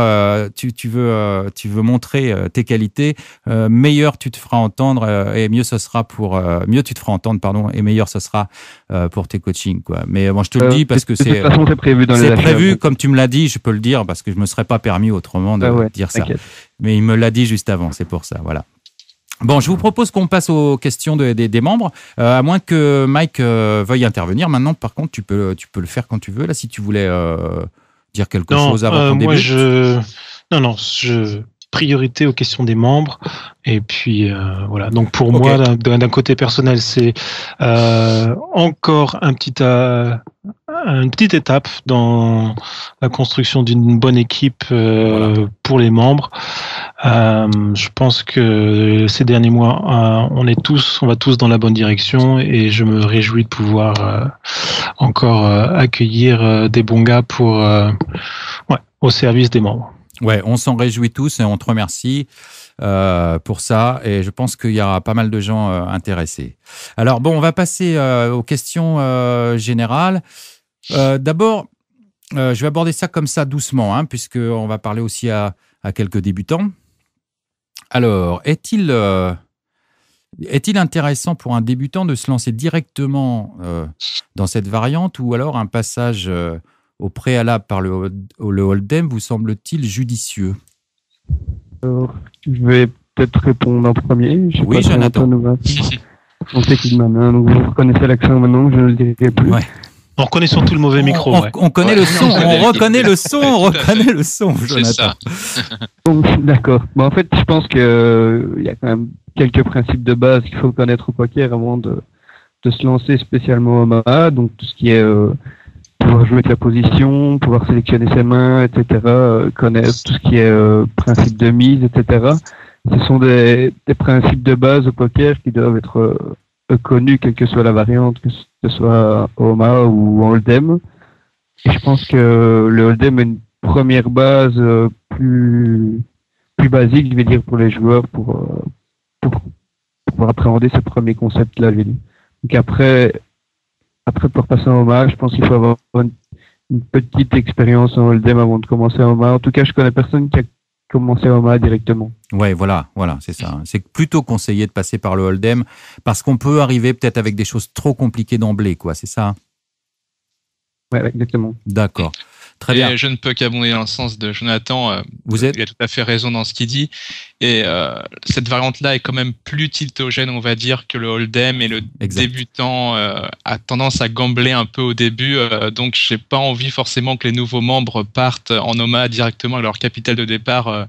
tu veux montrer tes qualités. Meilleur tu te feras entendre et mieux ce sera mieux tu te feras entendre et meilleur ce sera pour tes coachings quoi. Mais bon, je te le dis parce que de toute façon, c'est prévu dans c'est prévu comme tu me l'as dit, je peux le dire parce que je me serais pas permis autrement de dire ça. Mais il me l'a dit juste avant, c'est pour ça, voilà. Bon, je vous propose qu'on passe aux questions des membres, à moins que Mike veuille intervenir. Maintenant, par contre, tu peux le faire quand tu veux. Là, si tu voulais dire quelque chose avant qu'on débute. Non, priorité aux questions des membres et puis voilà. Donc pour moi d'un côté personnel c'est encore une petite étape dans la construction d'une bonne équipe pour les membres. Je pense que ces derniers mois on va tous dans la bonne direction et je me réjouis de pouvoir encore accueillir des bons gars pour au service des membres. Ouais, on s'en réjouit tous et on te remercie pour ça. Et je pense qu'il y aura pas mal de gens intéressés. Alors bon, on va passer aux questions générales. D'abord, je vais aborder ça comme ça doucement, hein, puisqu'on va parler aussi à quelques débutants. Alors, est-il intéressant pour un débutant de se lancer directement dans cette variante ou alors un passage au préalable par le Hold'em vous semble-t-il judicieux? Je vais peut-être répondre en premier. Oui, Jonathan. On sait qu'il m'a donc vous reconnaissez l'accent maintenant, je ne le dirai plus. Ouais. On reconnaît surtout le mauvais micro. On connaît le son, on reconnaît le son, Jonathan. D'accord. Bon, en fait, je pense que il y a quand même quelques principes de base qu'il faut connaître au poker avant de se lancer spécialement au MA. Donc tout ce qui est pouvoir jouer avec la position, pouvoir sélectionner ses mains, etc., connaître tout ce qui est principe de mise, etc. ce sont des principes de base au poker qui doivent être connus, quelle que soit la variante, que ce soit Omaha ou Hold'em. Et je pense que le Hold'em est une première base plus basique, je vais dire, pour les joueurs pour appréhender ce premier concept-là, je vais dire. Donc après pour passer en Omaha, je pense qu'il faut avoir une petite expérience en Hold'em avant de commencer en Omaha. En tout cas, je connais personne qui a commencé en Omaha directement. Ouais, voilà, c'est ça. C'est plutôt conseillé de passer par le Hold'em parce qu'on peut arriver peut-être avec des choses trop compliquées d'emblée, quoi. C'est ça? Ouais, exactement. D'accord. Très bien. Je ne peux qu'abonder dans le sens de Jonathan. Il a tout à fait raison dans ce qu'il dit. Et cette variante-là est quand même plus tiltogène, on va dire, que le Hold'em. Et le débutant a tendance à gambler un peu au début. Donc, j'ai pas envie forcément que les nouveaux membres partent en Omaha directement avec leur capital de départ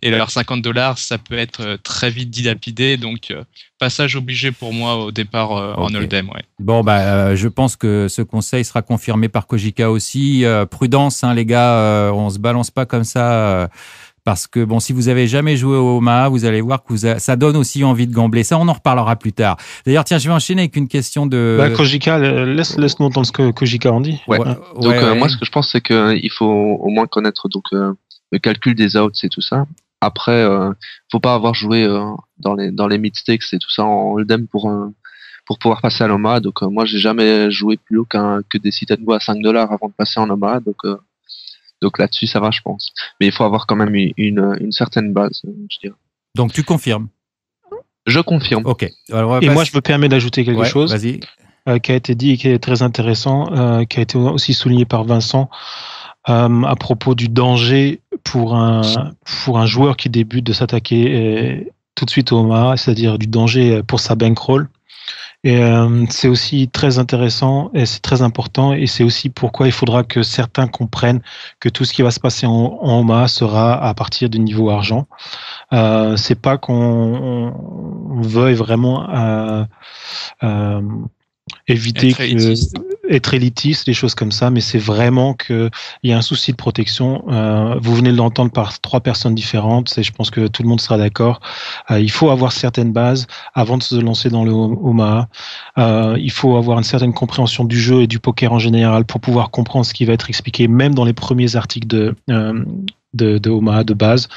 et leurs $50. Ça peut être très vite dilapidé. Donc, passage obligé pour moi au départ en Hold'em. Ouais. Bon, je pense que ce conseil sera confirmé par Kojika aussi. Prudence, hein, les gars, on se balance pas comme ça. Parce que, bon, si vous avez jamais joué au Omaha, vous allez voir que ça donne aussi envie de gambler. Ça, on en reparlera plus tard. D'ailleurs, tiens, je vais enchaîner avec une question de... Kojika, laisse-nous entendre ce que Kojika en dit. Ouais. Moi, ce que je pense, c'est qu'il faut au moins connaître le calcul des outs et tout ça. Après, faut pas avoir joué dans les mid-stakes et tout ça en Hold'em pour pouvoir passer à l'Omaha. Donc, moi, j'ai jamais joué plus haut que des sit and go à $5 avant de passer en Omaha. Donc là-dessus, ça va, je pense. Mais il faut avoir quand même une certaine base, je dirais. Donc, tu confirmes? Je confirme. Ok. Alors, moi, je me permets d'ajouter quelque chose vas-y. Qui a été dit et qui est très intéressant, qui a été aussi souligné par Vincent à propos du danger pour un joueur qui débute de s'attaquer tout de suite au Omaha, c'est-à-dire du danger pour sa bankroll. Et c'est aussi très intéressant et c'est très important et c'est aussi pourquoi il faudra que certains comprennent que tout ce qui va se passer en Omaha sera à partir du niveau argent. C'est pas qu'on veuille vraiment éviter être élitiste, des choses comme ça, mais c'est vraiment qu'il y a un souci de protection. Vous venez de l'entendre par 3 personnes différentes, et je pense que tout le monde sera d'accord. Il faut avoir certaines bases avant de se lancer dans le Omaha. Il faut avoir une certaine compréhension du jeu et du poker en général pour pouvoir comprendre ce qui va être expliqué, même dans les premiers articles de Omaha de base.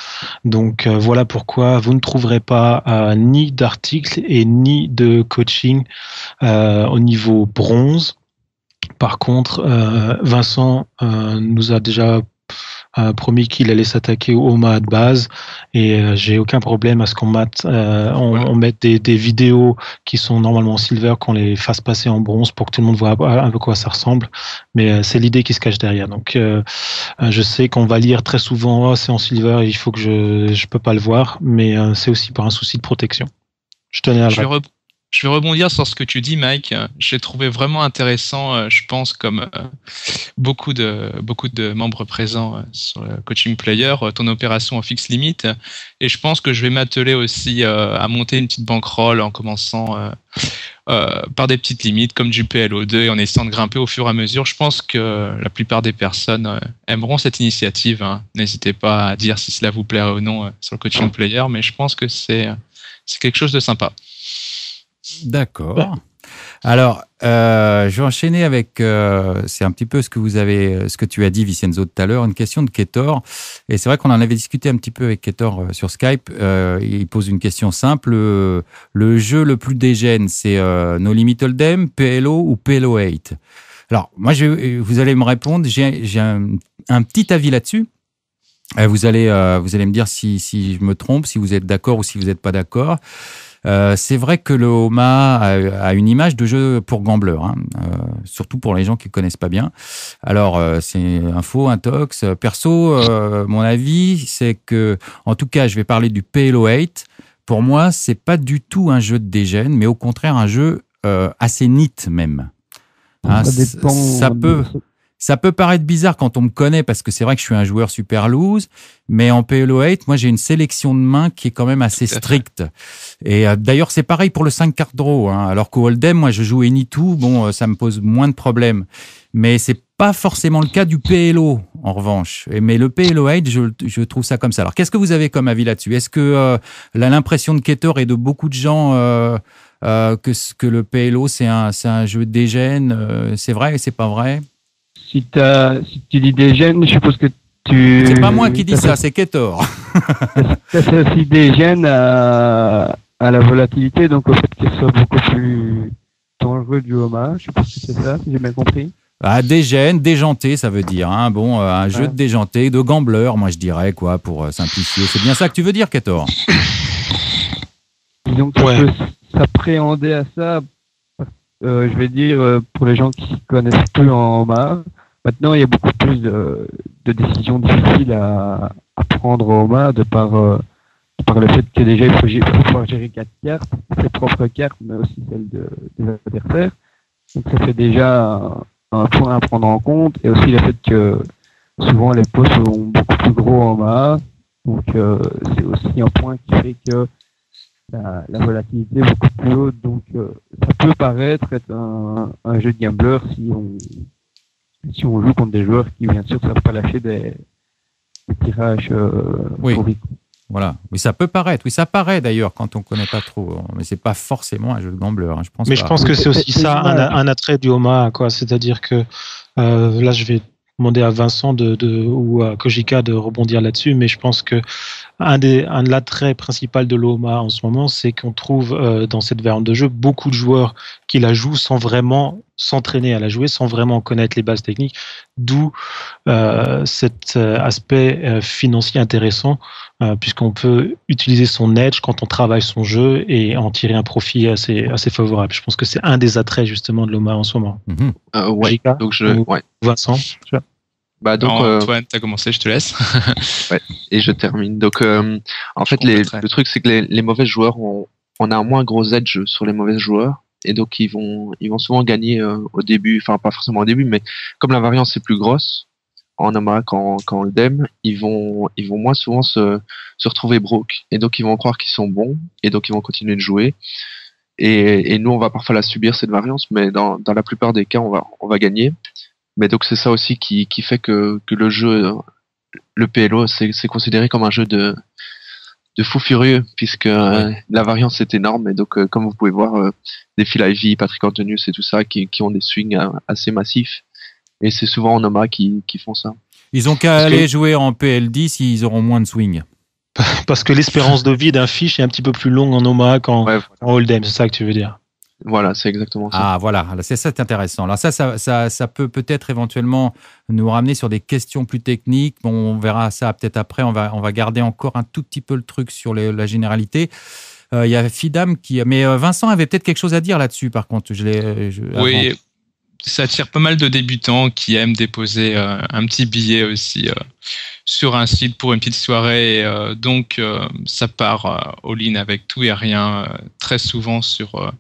Donc voilà pourquoi vous ne trouverez pas ni d'articles et ni de coaching au niveau bronze. Par contre, Vincent nous a déjà promis qu'il allait s'attaquer au Omaha de base et j'ai aucun problème à ce qu'on mette des vidéos qui sont normalement en silver, qu'on les fasse passer en bronze pour que tout le monde voit un peu quoi ça ressemble. Mais c'est l'idée qui se cache derrière. Donc je sais qu'on va lire très souvent c'est en silver, il faut que je peux pas le voir, mais c'est aussi par un souci de protection. Je tenais à le Je vais rebondir sur ce que tu dis, Mike. J'ai trouvé vraiment intéressant, je pense, comme beaucoup de membres présents sur le Coaching Player, ton opération en fixe limite. Et je pense que je vais m'atteler aussi à monter une petite bankroll en commençant par des petites limites comme du PLO2 et en essayant de grimper au fur et à mesure. Je pense que la plupart des personnes aimeront cette initiative. Hein. N'hésitez pas à dire si cela vous plairait ou non sur le Coaching Player, mais je pense que c'est quelque chose de sympa. D'accord. Alors, je vais enchaîner avec, c'est un petit peu ce que tu as dit, Vincenzo, tout à l'heure, une question de Ketor. Et c'est vrai qu'on en avait discuté un petit peu avec Ketor sur Skype. Il pose une question simple. Le jeu le plus dégène, c'est No Limit Hold'em, PLO ou PLO 8? Alors, moi, vous allez me répondre. J'ai un petit avis là-dessus. Vous allez me dire si je me trompe, si vous êtes d'accord ou si vous n'êtes pas d'accord. C'est vrai que le Omaha a une image de jeu pour gambleur, hein, surtout pour les gens qui ne connaissent pas bien. Alors, c'est un faux, un tox. Perso, mon avis, c'est que, en tout cas, je vais parler du PLO 8. Pour moi, c'est pas du tout un jeu de dégène, mais au contraire un jeu assez neat même. Hein, ça peut paraître bizarre quand on me connaît parce que c'est vrai que je suis un joueur super loose, mais en PLO 8, moi j'ai une sélection de mains qui est quand même assez stricte. Et d'ailleurs c'est pareil pour le 5 card draw, hein, alors qu'au Hold'em, moi je joue any two, bon ça me pose moins de problèmes. Mais c'est pas forcément le cas du PLO, en revanche. Mais le PLO 8, je trouve ça comme ça. Alors, qu'est-ce que vous avez comme avis là-dessus? Est-ce que l'impression de Keter et de beaucoup de gens que le PLO, c'est un jeu dégène? C'est vrai et c'est pas vrai? Si tu dis dégène, je suppose que tu... C'est pas moi qui dis ça, c'est Keter. Ça c'est aussi dégène à la volatilité, donc au fait qu'il soit beaucoup plus dangereux du Omaha. Je suppose que c'est ça, si j'ai bien compris. Ah, dégène, déjanté, ça veut dire. Hein. Bon, un jeu de déjanté, de gambler, moi je dirais, quoi, pour simplifier. C'est bien ça que tu veux dire, Keter? Disons que ça peut s'appréhender à ça, je vais dire, pour les gens qui connaissent peu en Omaha. Maintenant, il y a beaucoup plus de décisions difficiles à prendre au Omaha de par le fait que déjà il faut pouvoir gérer 4 cartes, ses propres cartes, mais aussi celles des adversaires. Donc ça fait déjà un point à prendre en compte, et aussi le fait que souvent les pots sont beaucoup plus gros en Omaha, donc c'est aussi un point qui fait que la volatilité est beaucoup plus haute, donc ça peut paraître être un jeu de gambler si on joue contre des joueurs qui bien sûr ne savent pas lâcher des tirages pourris. Voilà. Oui, ça peut paraître. Oui, ça paraît d'ailleurs quand on ne connaît pas trop. Mais c'est pas forcément un jeu de gambler, hein, je pense. Mais je pense que c'est aussi ça un attrait du Omaha, quoi. C'est-à-dire que là, je vais demander à Vincent ou à Kojika de rebondir là-dessus, mais je pense que un de l'attrait principal de l'Omaha en ce moment, c'est qu'on trouve dans cette variante de jeu beaucoup de joueurs qui la jouent sans vraiment s'entraîner à la jouer, sans vraiment connaître les bases techniques, d'où cet aspect financier intéressant, puisqu'on peut utiliser son edge quand on travaille son jeu et en tirer un profit assez favorable. Je pense que c'est un des attraits justement de l'Omaha en ce moment. Ouais. Donc Vincent. Bah donc Antoine, t'as commencé, je te laisse. Ouais, et je termine. Donc en fait le truc c'est que les mauvais joueurs on a un moins gros edge sur les mauvais joueurs, et donc ils vont souvent gagner au début, enfin pas forcément au début, mais comme la variance est plus grosse en Omaha qu'en Hold'em, ils vont moins souvent se retrouver broke, et donc ils vont croire qu'ils sont bons, et donc ils vont continuer de jouer. Et nous on va parfois la subir cette variance, mais dans la plupart des cas on va gagner. Mais donc c'est ça aussi qui fait que le jeu, le PLO, c'est considéré comme un jeu de fou furieux, puisque la variance est énorme, et donc comme vous pouvez voir, des Phil Ivey, Patrick Antonius et tout ça qui ont des swings assez massifs, et c'est souvent en Omaha qui font ça. Ils ont qu'à aller jouer en PL10, ils auront moins de swing. Parce que l'espérance de vie d'un fiche est un petit peu plus longue en Omaha qu'en Hold'em, c'est ça que tu veux dire? Voilà, c'est exactement ça. Ah, voilà, c'est intéressant. Alors ça peut peut-être éventuellement nous ramener sur des questions plus techniques. Bon, on verra ça peut-être après. On va garder encore un tout petit peu le truc sur la généralité. Il y a Fidam mais Vincent avait peut-être quelque chose à dire là-dessus. Par contre, oui, ça attire pas mal de débutants qui aiment déposer un petit billet aussi sur un site pour une petite soirée. Donc, ça part all-in avec tout et rien, très souvent sur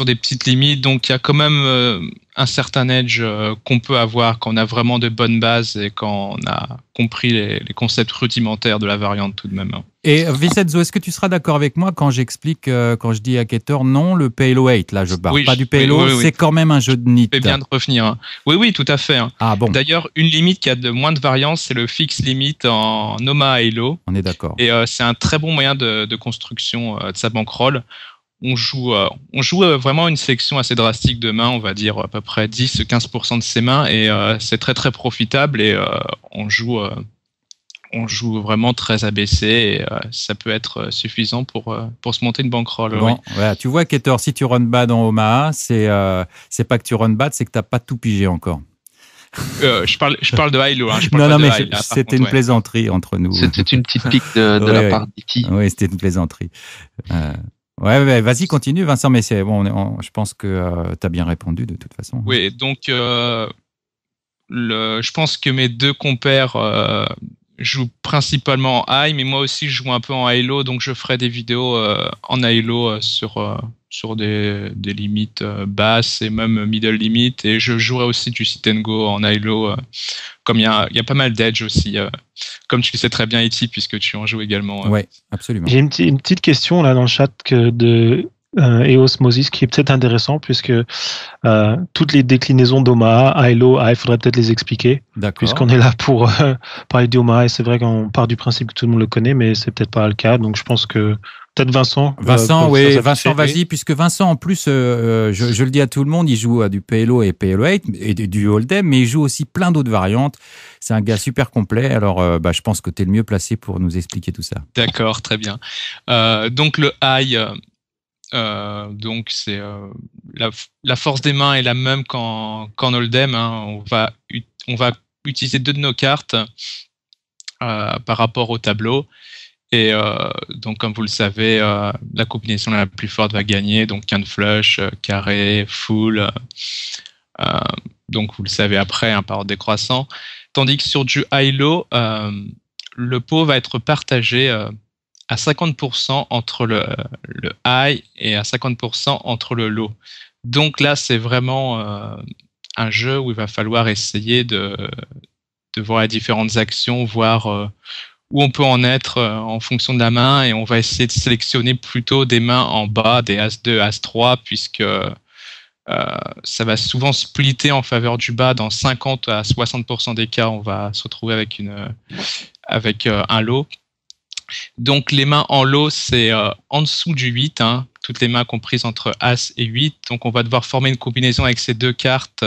des petites limites. Donc il y a quand même un certain edge qu'on peut avoir quand on a vraiment de bonnes bases et quand on a compris les concepts rudimentaires de la variante tout de même. Et Vincenzo, est-ce que tu seras d'accord avec moi quand j'explique, quand je dis à Keter, non, le PLO 8, là je parle pas du PLO, c'est quand même un jeu de nit. C'est bien de revenir. Oui, tout à fait. Ah bon. D'ailleurs, une limite qui a de moins de variance, c'est le fixe limit en Omaha Halo. On est d'accord. Et c'est un très bon moyen de construction de sa bankroll. On joue vraiment une sélection assez drastique de mains, on va dire à peu près 10-15% de ses mains, et c'est très très profitable, et on joue vraiment très abaissé, et ça peut être suffisant pour se monter une bankroll. Bon, ouais, tu vois, Keter, si tu run bad en Omaha, c'est pas que tu run bad, c'est que t'as pas tout pigé encore. Je parle de Hilo. Hein, non, mais c'était une plaisanterie entre nous. C'était une petite pique de la part d'Iti. Oui, c'était une plaisanterie. Ouais, vas-y, continue, Vincent, mais c'est bon, je pense que tu as bien répondu de toute façon. Oui, donc je pense que mes deux compères jouent principalement en high, mais moi aussi je joue un peu en high low, donc je ferai des vidéos en high low sur des limites basses et même middle limit, et je jouerai aussi du sit and go en high low, comme il y a pas mal d'edge aussi, comme tu le sais très bien, Iti, puisque tu en joues également. Oui, absolument. J'ai une petite question là dans le chat de et Osmosis, qui est peut-être intéressant puisque toutes les déclinaisons d'Omaha, ILO, il faudrait peut-être les expliquer. D'accord. Puisqu'on est là pour parler d'Omaha, et c'est vrai qu'on part du principe que tout le monde le connaît, mais c'est peut-être pas le cas. Donc je pense que peut-être Vincent. Vincent, vas-y, puisque Vincent, en plus, je le dis à tout le monde, il joue à du PLO et PLO8 et du Hold'em, mais il joue aussi plein d'autres variantes. C'est un gars super complet. Alors, je pense que tu es le mieux placé pour nous expliquer tout ça. D'accord, très bien. Donc le high, donc c'est la force des mains est la même qu'en Hold'em. Hein. On va utiliser 2 de nos cartes par rapport au tableau. Et donc, comme vous le savez, la combinaison la plus forte va gagner. Donc, quinte flush, carré, full. Donc, vous le savez après, par ordre décroissant. Tandis que sur du high-low, le pot va être partagé à 50% entre le high et à 50% entre le low. Donc là, c'est vraiment un jeu où il va falloir essayer de voir les différentes actions, voir où on peut en être en fonction de la main, et on va essayer de sélectionner plutôt des mains en bas, des As-2, As-3, puisque ça va souvent splitter en faveur du bas. Dans 50 à 60% des cas, on va se retrouver avec un lot. Donc les mains en lot, c'est en dessous du 8, hein, toutes les mains comprises entre As et 8. Donc on va devoir former une combinaison avec ces 2 cartes,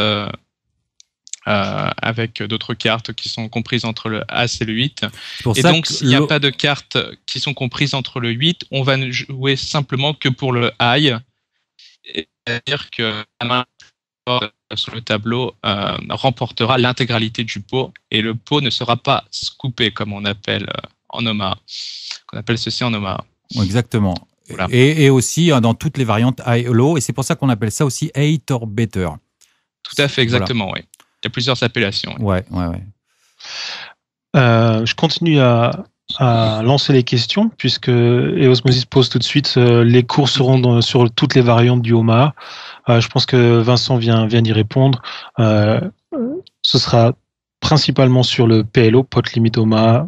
avec d'autres cartes qui sont comprises entre le As et le 8. Et donc, s'il n'y a pas de cartes qui sont comprises entre le 8, on va ne jouer simplement que pour le high. C'est-à-dire que la main sur le tableau remportera l'intégralité du pot, et le pot ne sera pas scoopé, comme on appelle en Omaha. On appelle ceci en Omaha. Exactement. Voilà. Et aussi dans toutes les variantes high-low, et c'est pour ça qu'on appelle ça aussi 8 or better. Tout à fait, exactement, voilà. Oui. Il y a plusieurs appellations. Ouais. Je continue à lancer les questions, puisque Osmosis pose tout de suite. Les cours seront sur toutes les variantes du Omaha. Je pense que Vincent vient d'y répondre. Ce sera principalement sur le PLO, pot limit Omaha,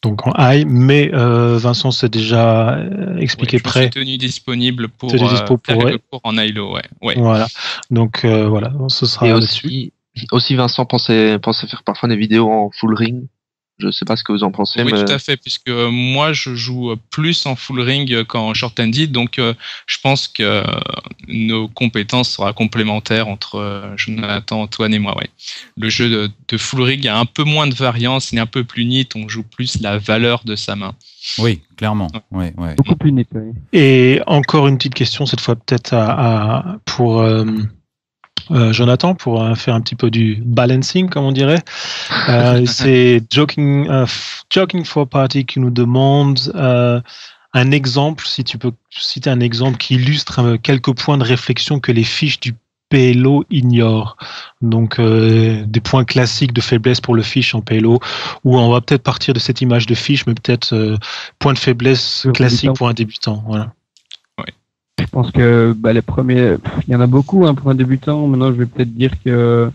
donc en high, mais Vincent s'est déjà expliqué prêt. Je suis tenu disponible pour le cours en high-low, ouais. Voilà, donc voilà, ce sera là-dessus. Aussi, Vincent pensait faire parfois des vidéos en full ring. Je ne sais pas ce que vous en pensez. Oui, tout à fait, puisque moi, je joue plus en full ring qu'en short-handed, donc je pense que nos compétences seront complémentaires entre Jonathan, Antoine et moi. Ouais. Le jeu de full ring a un peu moins de variance, il est un peu plus neat, on joue plus la valeur de sa main. Oui, clairement. Ouais. Beaucoup plus neat. Oui. Et encore une petite question, cette fois peut-être pour... Jonathan, pour faire un petit peu du balancing, comme on dirait. C'est Joking for Party qui nous demande un exemple, si tu peux citer un exemple qui illustre quelques points de réflexion que les fiches du PLO ignorent. Donc des points classiques de faiblesse pour le fiche en PLO, où on va peut-être partir de cette image de fiche, mais peut-être point de faiblesse classique pour un débutant. Voilà. Je pense que les premiers, il y en a beaucoup pour un débutant. Maintenant, je vais peut-être dire que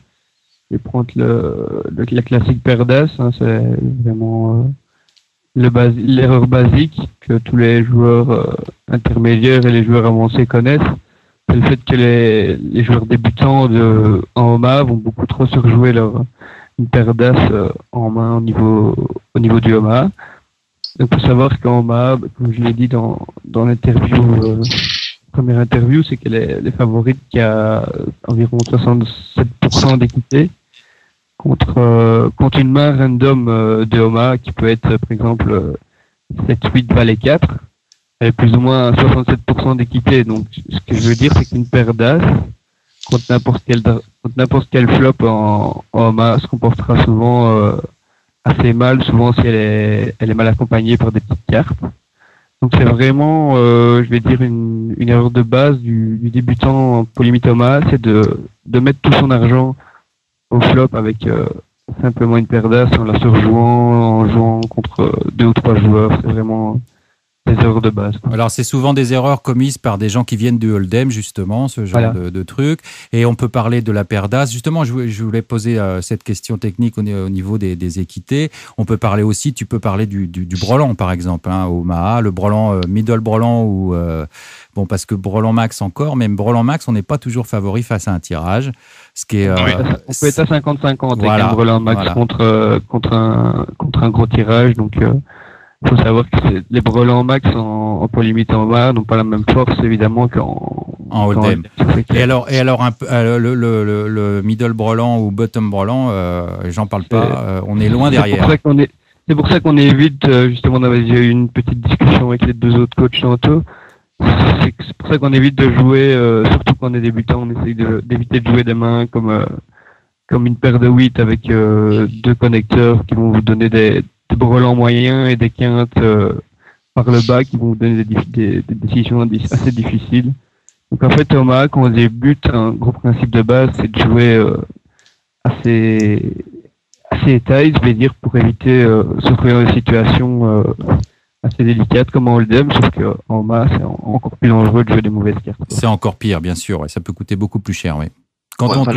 je vais prendre la classique paire d'As. C'est vraiment l'erreur basique que tous les joueurs intermédiaires et les joueurs avancés connaissent. C'est le fait que les joueurs débutants en Omaha vont beaucoup trop surjouer une paire d'As en main au niveau du Omaha. Il faut savoir qu'en Omaha, comme je l'ai dit dans l'interview, première interview, c'est qu'elle est favorite qui a environ 67% d'équité contre une main random de Omaha qui peut être par exemple 7-8 valet 4. Elle est plus ou moins 67% d'équité. Donc ce que je veux dire, c'est qu'une paire d'As contre n'importe quel flop en Omaha se comportera souvent assez mal, souvent si elle est mal accompagnée par des petites cartes. Donc c'est vraiment, je vais dire, une erreur de base du débutant en polylimit Omaha, c'est de mettre tout son argent au flop avec simplement une paire d'as en la surjouant, en jouant contre 2 ou 3 joueurs. erreurs de base. Alors, c'est souvent des erreurs commises par des gens qui viennent du Hold'em, justement, ce genre de trucs. Et on peut parler de la paire d'As. Justement, je voulais poser cette question technique au niveau des équités. On peut parler aussi, tu peux parler du brelan, par exemple, au Omaha, le brelan, middle brelan ou... bon, parce que brelan max encore, même brelan max, on n'est pas toujours favori face à un tirage. Ce qui est, on peut être à 50-50 avec un brelan max contre un gros tirage. Donc, il faut savoir que les brelans max en poids limité en Omaha n'ont pas la même force, évidemment, qu'en Hold'em. Et alors le middle brelan ou bottom brelan, j'en parle pas, on est loin derrière. C'est pour ça qu'on évite, justement, on avait eu une petite discussion avec les deux autres coachs tantôt. C'est pour ça qu'on évite de jouer, surtout quand on est débutant, on essaye d'éviter de jouer des mains comme une paire de 8 avec deux connecteurs qui vont vous donner des brelans moyens et des quintes par le bas qui vont vous donner des décisions assez difficiles. Donc en fait, Thomas, quand on débute, un gros principe de base, c'est de jouer assez tight, je vais dire, pour éviter se retrouver dans des situations assez délicates comme en Hold'em, sauf qu'en Omaha, c'est encore plus dangereux de jouer des mauvaises cartes. C'est encore pire, bien sûr, et ça peut coûter beaucoup plus cher, oui.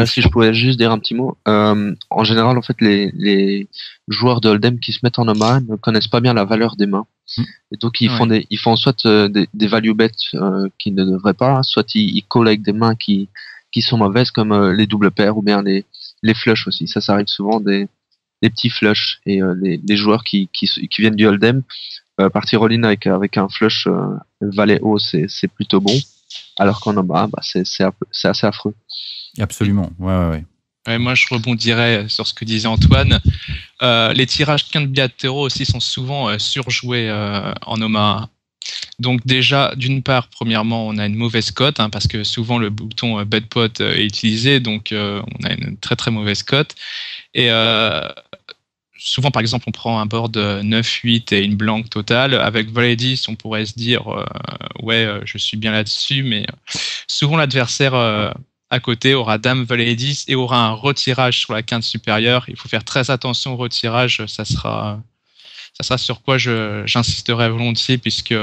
Si je pouvais juste dire un petit mot, en général, en fait, les joueurs de Hold'em qui se mettent en Omaha ne connaissent pas bien la valeur des mains. Et donc, ils font soit des value bets qu'ils ne devraient pas, soit ils call avec des mains qui sont mauvaises, comme les doubles paires ou bien les flushs aussi. Ça arrive souvent des petits flushs. Et les joueurs qui viennent du Hold'em, partir all-in avec un flush valet haut, c'est plutôt bon. Alors qu'en Omaha, c'est assez affreux. Absolument, ouais. Ouais, moi, je rebondirais sur ce que disait Antoine. Les tirages quinte bilatéraux aussi sont souvent surjoués en Omaha. Donc déjà, d'une part, premièrement, on a une mauvaise cote, parce que souvent le bouton bet pot est utilisé, donc on a une très très mauvaise cote. Et souvent, par exemple, on prend un board 9-8 et une blanque totale. Avec valet 10, on pourrait se dire je suis bien là-dessus, mais souvent l'adversaire à côté aura dame, valet 10 et aura un retirage sur la quinte supérieure. Il faut faire très attention au retirage. Ça sera sur quoi j'insisterai volontiers, puisque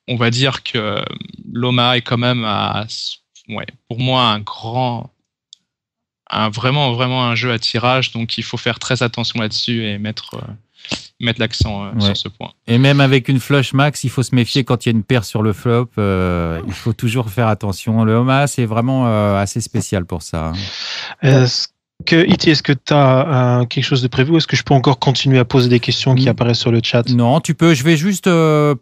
on va dire que l'Omaha est quand même pour moi vraiment un jeu à tirage, donc il faut faire très attention là-dessus et mettre l'accent sur ce point. Et même avec une flush max, il faut se méfier quand il y a une paire sur le flop. Il faut toujours faire attention. Le Omaha, c'est vraiment assez spécial pour ça. Est-ce que tu as quelque chose de prévu ou est-ce que je peux encore continuer à poser des questions qui apparaissent sur le chat? Non, tu peux. Je vais juste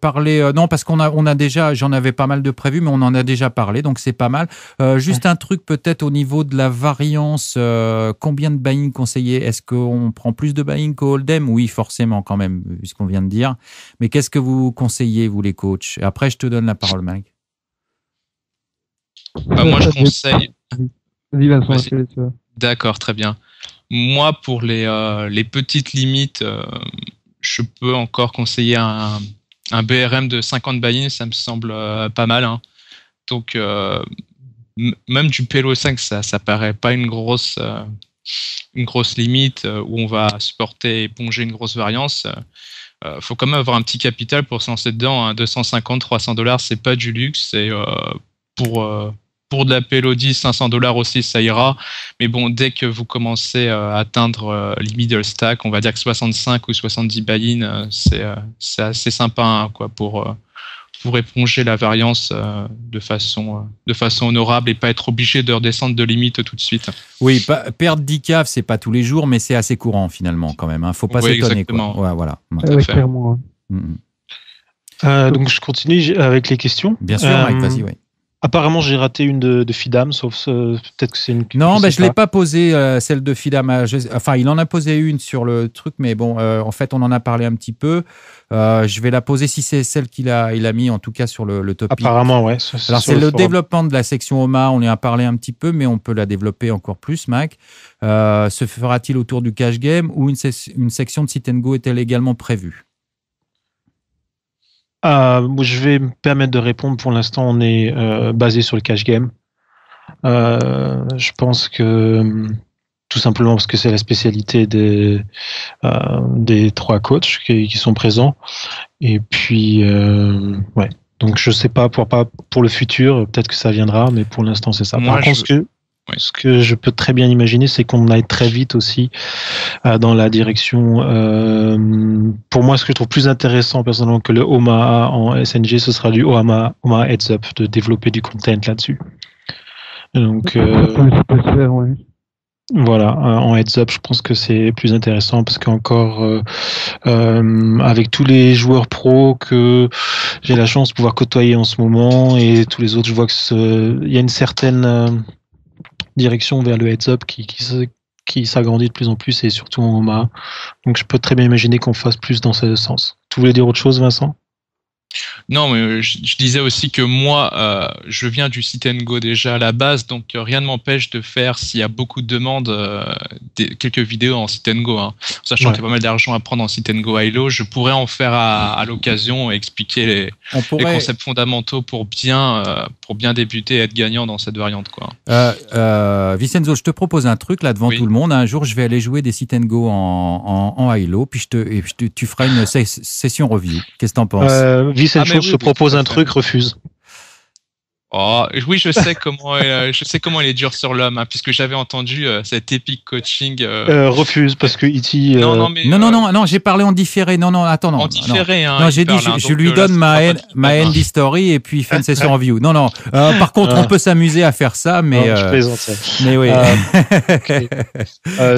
parler. Non, parce qu'on a déjà, j'en avais pas mal de prévus, mais on en a déjà parlé, donc c'est pas mal. Juste un truc peut-être au niveau de la variance. Combien de buy-in conseillés? Est-ce qu'on prend plus de buy-in qu'au Hold'em? Oui, forcément quand même, vu ce qu'on vient de dire. Mais qu'est-ce que vous conseillez, vous les coachs? Et après, je te donne la parole, Mike. Moi, je conseille. Vas-y, Vincent. D'accord, très bien. Moi, pour les petites limites, je peux encore conseiller un BRM de 50 buy-in, ça me semble pas mal. Donc, même du PLO 5, ça paraît pas une grosse limite où on va supporter et éponger une grosse variance. Faut quand même avoir un petit capital pour se lancer dedans. 250, $300, c'est pas du luxe. Et pour de la PLO 10, $500 aussi, ça ira. Mais bon, dès que vous commencez à atteindre les middle stack, on va dire que 65 ou 70 buy-in, c'est assez sympa pour éponger la variance de façon honorable et pas être obligé de redescendre de limite tout de suite. Oui, perdre 10 caves, c'est pas tous les jours, mais c'est assez courant finalement quand même. Faut pas s'étonner. Exactement. Quoi. Ouais, voilà. Clairement. Donc je continue avec les questions. Bien sûr, Mike, vas-y, oui. Apparemment, j'ai raté une de Fidam, sauf peut-être que c'est une. Non, je l'ai pas posée, celle de Fidam. Enfin, il en a posé une sur le truc, mais bon, en fait, on en a parlé un petit peu. Je vais la poser si c'est celle qu'il a mis, en tout cas, sur le topic. Apparemment, ouais. Alors, c'est le développement de la section Omaha. On y a parlé un petit peu, mais on peut la développer encore plus, Mac. Se fera-t-il autour du cash game ou une section de sit and go est-elle également prévue? Je vais me permettre de répondre. Pour l'instant, on est basé sur le cash game. Je pense que tout simplement parce que c'est la spécialité des 3 coachs qui sont présents. Et puis, ouais. Donc je sais pas pour le futur, peut-être que ça viendra, mais pour l'instant c'est ça. Par contre, ce que je peux très bien imaginer, c'est qu'on aille très vite aussi dans la direction. Pour moi, ce que je trouve plus intéressant personnellement que le Omaha en SNG, ce sera du Omaha Heads Up, de développer du content là-dessus. Donc ça peut se faire, ouais. Voilà, en heads up, je pense que c'est plus intéressant parce qu'encore avec tous les joueurs pros que j'ai la chance de pouvoir côtoyer en ce moment et tous les autres, je vois que il y a une certaine direction vers le heads up qui s'agrandit de plus en plus et surtout en Omaha. Donc je peux très bien imaginer qu'on fasse plus dans ce sens. Tu voulais dire autre chose, Vincent ? Non, mais je disais aussi que moi, je viens du sit and go déjà à la base, donc rien ne m'empêche de faire, s'il y a beaucoup de demandes, quelques vidéos en sit and go. Hein. Sachant qu'il y a pas mal d'argent à prendre en sit and go high-low, je pourrais en faire à l'occasion et expliquer les concepts fondamentaux pour bien débuter et être gagnant dans cette variante, quoi. Vincenzo, je te propose un truc là devant tout le monde. Un jour, je vais aller jouer des sit and go en high-low, puis tu feras une session review. Qu'est-ce que t'en penses? Vincenzo, je te propose un truc, refuse. Oh, oui, je sais comment il est dur sur l'homme, hein, puisque j'avais entendu cet épique coaching. Refuse parce que E.T. Non, j'ai parlé en différé. Non, attends, non. En différé, hein. Non, j'ai dit, je lui donne ma end history et puis il fait une session review. Non. Par contre, on peut s'amuser à faire ça, mais. Non, je plaisante. Mais oui. Okay.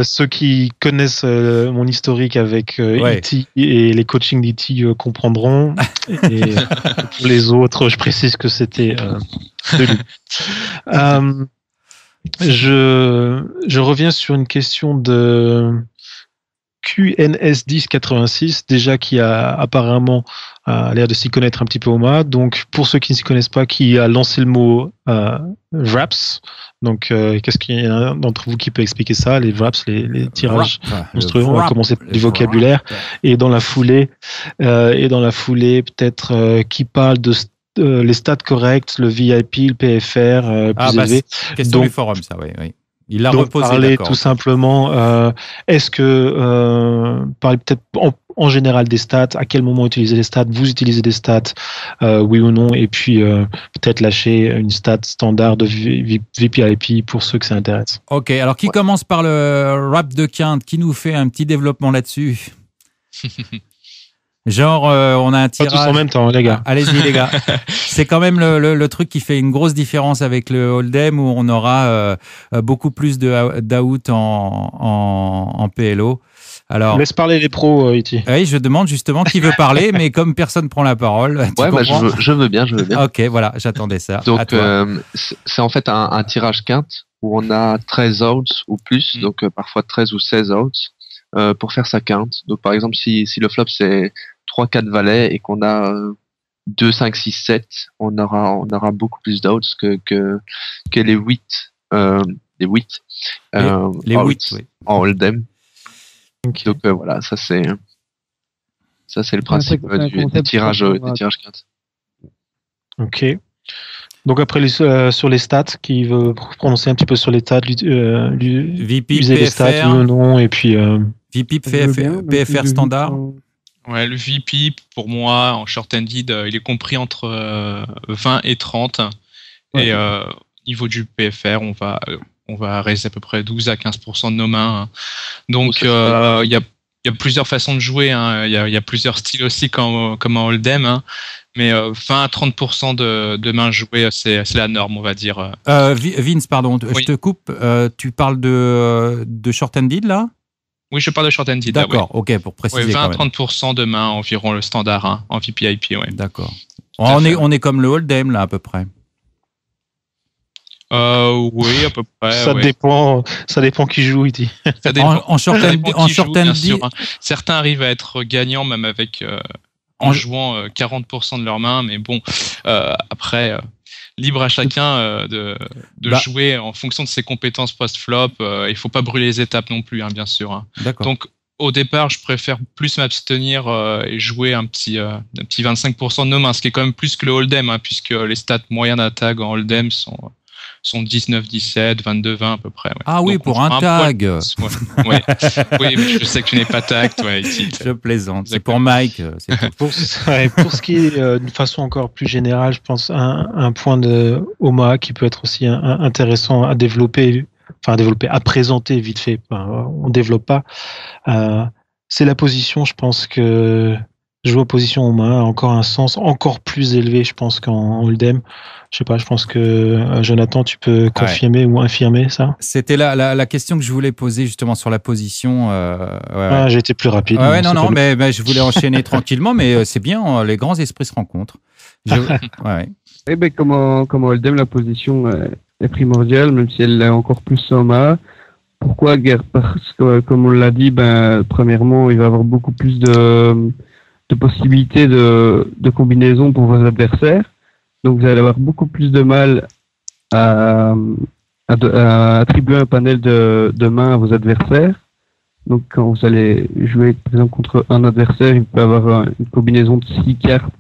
Ceux qui connaissent mon historique avec E.T. et les coachings d'E.T. comprendront. Et pour les autres, je précise que c'était. Je reviens sur une question de QNS1086, déjà qui a apparemment l'air de s'y connaître un petit peu au Omaha. Donc pour ceux qui ne s'y connaissent pas, qui a lancé le mot wraps. Donc qu'est-ce qu'il y a d'entre vous qui peut expliquer ça, les wraps, les tirages monstrueux? On va commencer par du vocabulaire et dans la foulée peut-être qui parle de les stats corrects, le VIP, le PFR plus élevé. Question du forum, ça, oui. Il l'a reposé, parler tout simplement, est-ce que, parler peut-être en général des stats, à quel moment utiliser les stats, vous utilisez des stats, oui ou non, et puis peut-être lâcher une stat standard de VPIP pour ceux que ça intéresse. Ok, alors qui commence par le rap de Quinte, qui nous fait un petit développement là-dessus? Genre, on a un tirage. Pas tous en même temps, les gars. Allez-y, les gars. C'est quand même le truc qui fait une grosse différence avec le Hold'em où on aura beaucoup plus d'out en PLO. Alors, laisse parler les pros, E.T. Oui, je demande justement qui veut parler, mais comme personne prend la parole. Ouais, je veux bien. Ok, voilà, j'attendais ça. Donc, c'est en fait un tirage quinte où on a 13 outs ou plus, donc parfois 13 ou 16 outs. Pour faire sa quinte. Donc par exemple si le flop c'est 3-4 valets et qu'on a 2, 5, 6, 7, on aura beaucoup plus d'outs que les 8 les 8 les 8 oui. En hold'em. Okay. Donc voilà, ça c'est le principe du tirage quinte. Ok. Donc après sur les stats, qui veut prononcer un petit peu sur les stats, VP, user les stats, le nom et puis VP, PFR standard. Ouais, le VP pour moi en short-ended, il est compris entre 20 et 30. Ouais. Et niveau du PFR, on va raiser à peu près 12 à 15% de nos mains. Donc il y a plusieurs façons de jouer. Hein. Il y a plusieurs styles aussi comme en hold'em. Hein. Mais 20 à 30% de mains jouées, c'est la norme, on va dire. Vince, pardon, je te coupe. Tu parles de short-ended, là? Oui, je parle de short-ended. D'accord, ok, pour préciser. Oui, 20 à 30% de mains, environ le standard, hein, en VPIP, ouais. D'accord. On est comme le hold'em, là, à peu près. Oui, à peu près. Ça dépend qui joue, il dit. Ça dépend. En short-ended, hein. Certains arrivent à être gagnants, même avec... en jouant 40% de leurs mains, mais bon, après, libre à chacun de jouer en fonction de ses compétences post-flop. Il faut pas brûler les étapes non plus, hein, bien sûr. Hein. D'accord. Donc, au départ, je préfère plus m'abstenir et jouer un petit 25% de nos mains, ce qui est quand même plus que le hold'em, hein, puisque les stats moyens d'attaque en hold'em sont sont 19-17, 22-20 à peu près. Ouais. Ah oui, donc, pour un tag. Ouais. Oui, mais je sais que tu n'es pas tag, toi, Iti. Je plaisante. C'est pour Mike. Pour ce qui est d'une façon encore plus générale, je pense un point de Omaha qui peut être aussi intéressant à développer, à présenter vite fait. On développe pas. C'est la position. Je pense que jouer en position Omaha a encore un sens encore plus élevé, je pense, qu'en Hold'em. Je sais pas, je pense que Jonathan, tu peux confirmer ou infirmer ça. C'était la question que je voulais poser justement sur la position. J'ai été plus rapide. Non, mais je voulais enchaîner tranquillement, mais c'est bien, les grands esprits se rencontrent. Eh ben, comme en Hold'em, la position est primordiale, même si elle est encore plus Omaha. Pourquoi guerre? Parce que, comme on l'a dit, premièrement, il va y avoir beaucoup plus de possibilités de combinaison pour vos adversaires. Donc vous allez avoir beaucoup plus de mal à attribuer un panel de mains à vos adversaires. Donc quand vous allez jouer par exemple contre un adversaire, il peut avoir une combinaison de 6 cartes,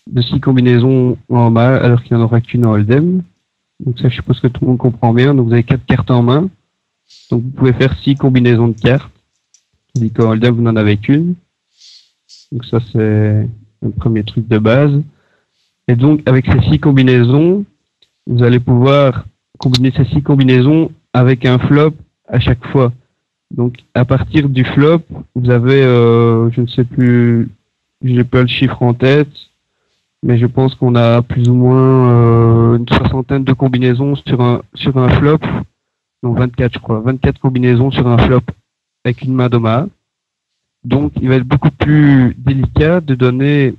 de 6 combinaisons en main, alors qu'il n'y en aura qu'une en Hold'em. Donc ça, je suppose que tout le monde comprend bien. Donc vous avez 4 cartes en main. Donc vous pouvez faire 6 combinaisons de cartes. Tandis qu'en Hold'em, vous n'en avez qu'une. Donc ça, c'est un premier truc de base. Et donc, avec ces 6 combinaisons, vous allez pouvoir combiner ces 6 combinaisons avec un flop à chaque fois. Donc, à partir du flop, vous avez, je ne sais plus, j'ai pas le chiffre en tête, mais je pense qu'on a plus ou moins une soixantaine de combinaisons sur un flop. Donc 24, je crois. 24 combinaisons sur un flop avec une main d'Omaha. Donc, il va être beaucoup plus délicat de donner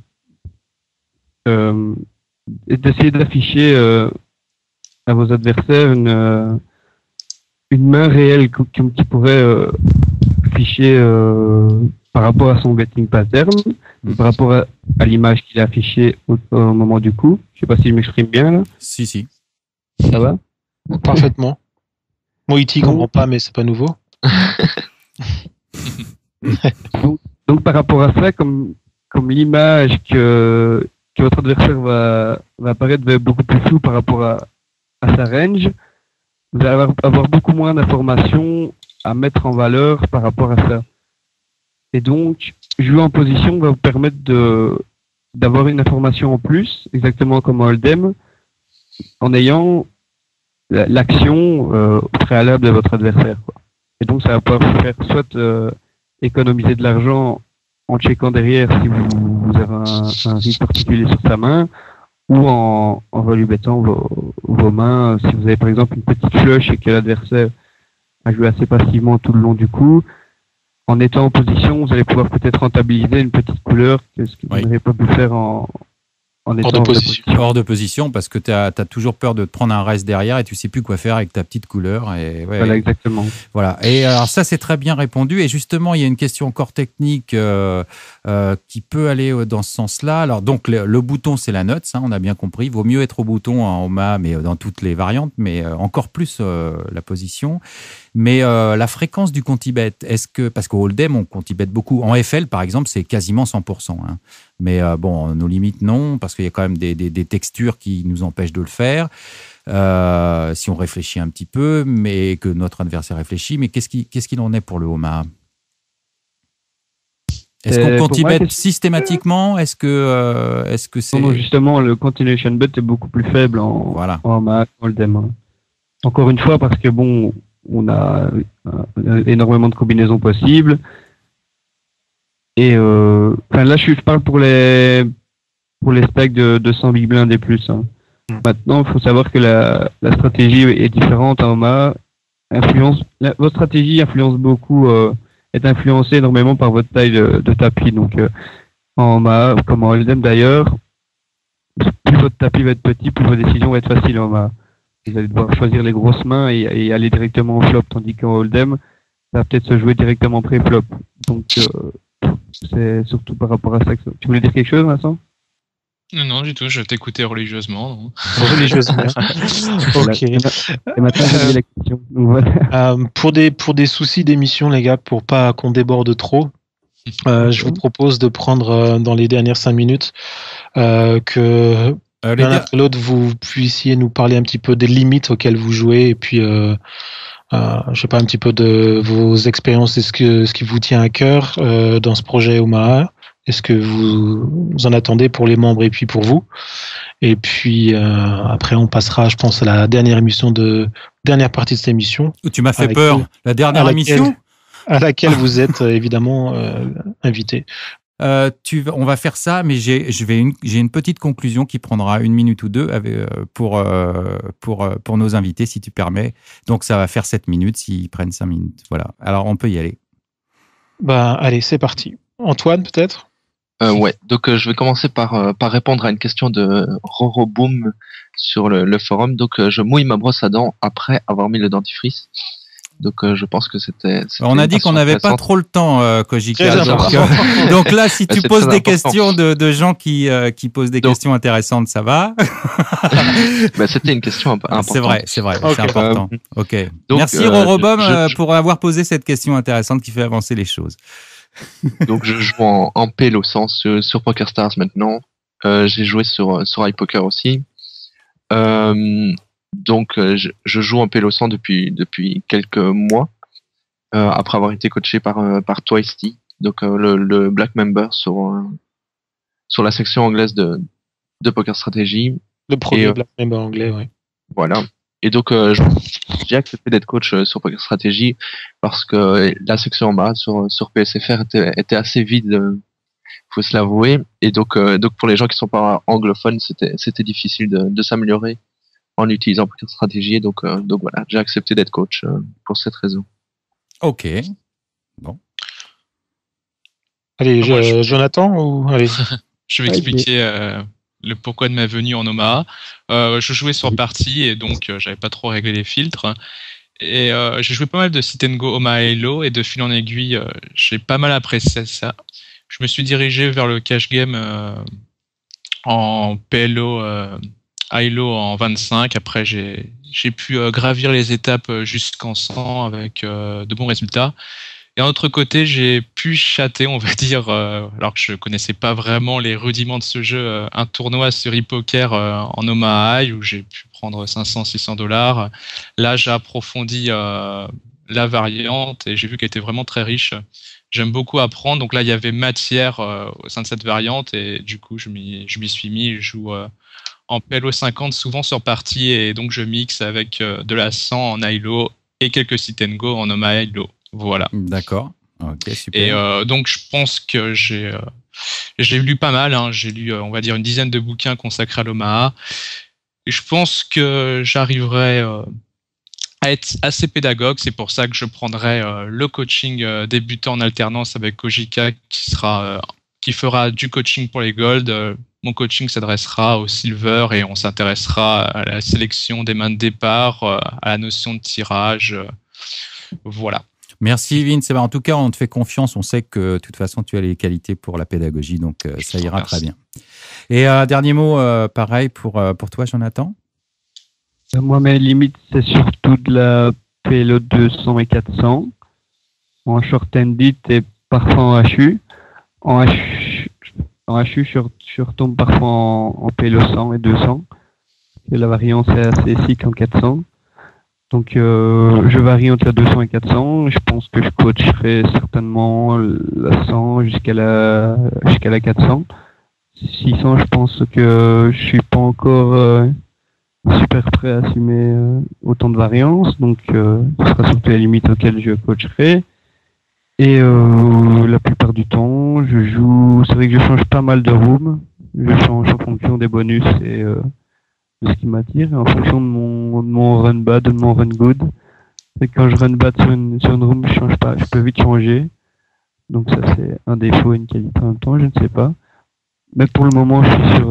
et d'essayer d'afficher à vos adversaires une main réelle qui pourrait afficher par rapport à son betting pattern, par rapport à l'image qu'il a affichée au moment du coup. Je sais pas si je m'exprime bien là. Si. Ça va? Parfaitement. Moi, E.T. comprend pas, mais c'est pas nouveau. donc par rapport à ça, comme l'image que votre adversaire va apparaître va être beaucoup plus floue par rapport à sa range, vous allez avoir beaucoup moins d'informations à mettre en valeur par rapport à ça. Et donc, jouer en position va vous permettre d'avoir une information en plus, exactement comme en Hold'em, en ayant l'action au préalable de votre adversaire, quoi. Et donc, ça va pouvoir vous faire soit économiser de l'argent en checkant derrière si vous avez un risque particulier sur sa main, ou en value bettant vos mains. Si vous avez par exemple une petite flush et que l'adversaire a joué assez passivement tout le long du coup, en étant en position, vous allez pouvoir peut-être rentabiliser une petite couleur, ce que vous n'avez pas pu faire en étant hors de position, parce que tu as toujours peur de te prendre un reste derrière et tu sais plus quoi faire avec ta petite couleur. Voilà, exactement. Voilà. Et alors ça, c'est très bien répondu. Et justement, il y a une question encore technique qui peut aller dans ce sens-là. Alors donc, le bouton, c'est la nuts, on a bien compris. Il vaut mieux être au bouton en Omaha, mais dans toutes les variantes, mais encore plus la position. Mais la fréquence du conti-bet, parce qu'au Hold'em, on conti-bet beaucoup. En FL, par exemple, c'est quasiment 100%. Mais nos limites, non, parce qu'il y a quand même des textures qui nous empêchent de le faire. Si on réfléchit un petit peu, mais que notre adversaire réfléchit. Mais qu'est-ce qu'il en est pour le Omaha? Est-ce qu'on conti-bet systématiquement? Est-ce que c'est... Non, justement, le continuation bet est beaucoup plus faible en Omaha qu'en Hold'em. Encore une fois, parce que on a énormément de combinaisons possibles. Et là, je parle pour les stacks de 100 big blind et plus. Maintenant, il faut savoir que la stratégie est différente à Omaha. Votre stratégie influence beaucoup, est influencée énormément par votre taille de tapis. Donc, en Omaha, comme en Hold'em d'ailleurs, plus votre tapis va être petit, plus vos décisions vont être faciles en Omaha. Vous allez devoir choisir les grosses mains et aller directement au flop, tandis qu'en Hold'em, ça va peut-être se jouer directement pré-flop. Donc, c'est surtout par rapport à ça que... Tu voulais dire quelque chose, Vincent? Non, du tout, je t'écoutais religieusement. Non. Religieusement. Ok. Et maintenant, j'ai la question. Donc, voilà. Pour des soucis d'émission, les gars, pour pas qu'on déborde trop, je vous propose de prendre dans les dernières 5 minutes que l'un après l'autre, vous puissiez nous parler un petit peu des limites auxquelles vous jouez et puis, je sais pas, un petit peu de vos expériences et ce qui vous tient à cœur dans ce projet Omaha. Est-ce que vous en attendez pour les membres et puis pour vous? Et puis après, on passera, je pense, à la dernière partie de cette émission. Tu m'as fait peur. La dernière émission à laquelle vous êtes évidemment invité. On va faire ça, mais j'ai une petite conclusion qui prendra 1 minute ou 2 pour nos invités, si tu permets. Donc ça va faire 7 minutes s'ils prennent 5 minutes. Voilà. Alors on peut y aller. Allez, c'est parti. Antoine, peut-être? Ouais. Donc je vais commencer par répondre à une question de Roroboom sur le forum. Donc je mouille ma brosse à dents après avoir mis le dentifrice. Donc je pense que c'était on a dit qu'on n'avait pas trop le temps, Kojika. Donc là, si tu poses des questions de gens qui posent des questions intéressantes, ça va. C'était une question importante. C'est vrai, okay. C'est important. Ok. Donc, merci Rorobom pour avoir posé cette question intéressante qui fait avancer les choses. Donc je joue en PLO sur PokerStars maintenant. J'ai joué sur iPoker aussi. Donc je joue en PLO 100 depuis quelques mois après avoir été coaché par Twice-T, donc le Black Member sur la section anglaise de Poker Strategy. Le premier Black Member anglais, oui. Voilà. Et donc j'ai accepté d'être coach sur Poker Strategy parce que la section en bas sur PSFR était assez vide, faut se l'avouer. Et donc pour les gens qui sont pas anglophones, c'était difficile de s'améliorer en utilisant Poker Strategy. Donc voilà, j'ai accepté d'être coach pour cette raison. Ok. Bon. Allez, Jonathan ou allez. Je vais expliquer le pourquoi de ma venue en Omaha. Je jouais sur partie et donc j'avais pas trop réglé les filtres. Et j'ai joué pas mal de Sit and Go Omaha Halo et de fil en aiguille, j'ai pas mal apprécié ça. Je me suis dirigé vers le cash game en PLO Hilo en 25. Après, j'ai pu gravir les étapes jusqu'en 100 avec de bons résultats. Et d'un autre côté, j'ai pu chatter, on va dire, alors que je connaissais pas vraiment les rudiments de ce jeu, un tournoi sur ePoker en Omaha High où j'ai pu prendre 500-600 $. Là, j'ai approfondi la variante et j'ai vu qu'elle était vraiment très riche. J'aime beaucoup apprendre, donc là, il y avait matière au sein de cette variante et du coup, je m'y suis mis. Je joue en PLO 50, souvent sur partie, et donc je mixe avec de la 100 en Hilo et quelques Sit and Go en Omaha Hilo. Voilà. D'accord. Ok, super. Et donc je pense que j'ai lu pas mal. J'ai lu, on va dire, une dizaine de bouquins consacrés à l'Omaha. Et je pense que j'arriverai à être assez pédagogue. C'est pour ça que je prendrai le coaching débutant en alternance avec Kojika, qui fera du coaching pour les Gold. Mon coaching s'adressera au Silver et on s'intéressera à la sélection des mains de départ, à la notion de tirage. Voilà. Merci Vince. En tout cas, on te fait confiance. On sait que de toute façon, tu as les qualités pour la pédagogie, donc ça ira très bien. Et dernier mot, pareil pour toi, Jonathan. Moi, mes limites, c'est surtout de la PLO 200 et 400, en short-ended et parfois en HU. En HU, je retombe parfois en PLO 100 et 200. Et la variance est assez sick en 400. Donc, je varie entre la 200 et 400. Je pense que je coacherai certainement la 100 jusqu'à la 400. 600, je pense que je suis pas encore super prêt à assumer autant de variance. Donc, ce sera surtout la limite auquel je coacherai. Et la plupart du temps, je joue. C'est vrai que je change pas mal de room. Je change en fonction des bonus et de ce qui m'attire, et en fonction de mon run bad, de mon run good. Et quand je run bad sur une room, je change pas. Je peux vite changer. Donc ça, c'est un défaut et une qualité en même temps. Je ne sais pas. Mais pour le moment, je suis sur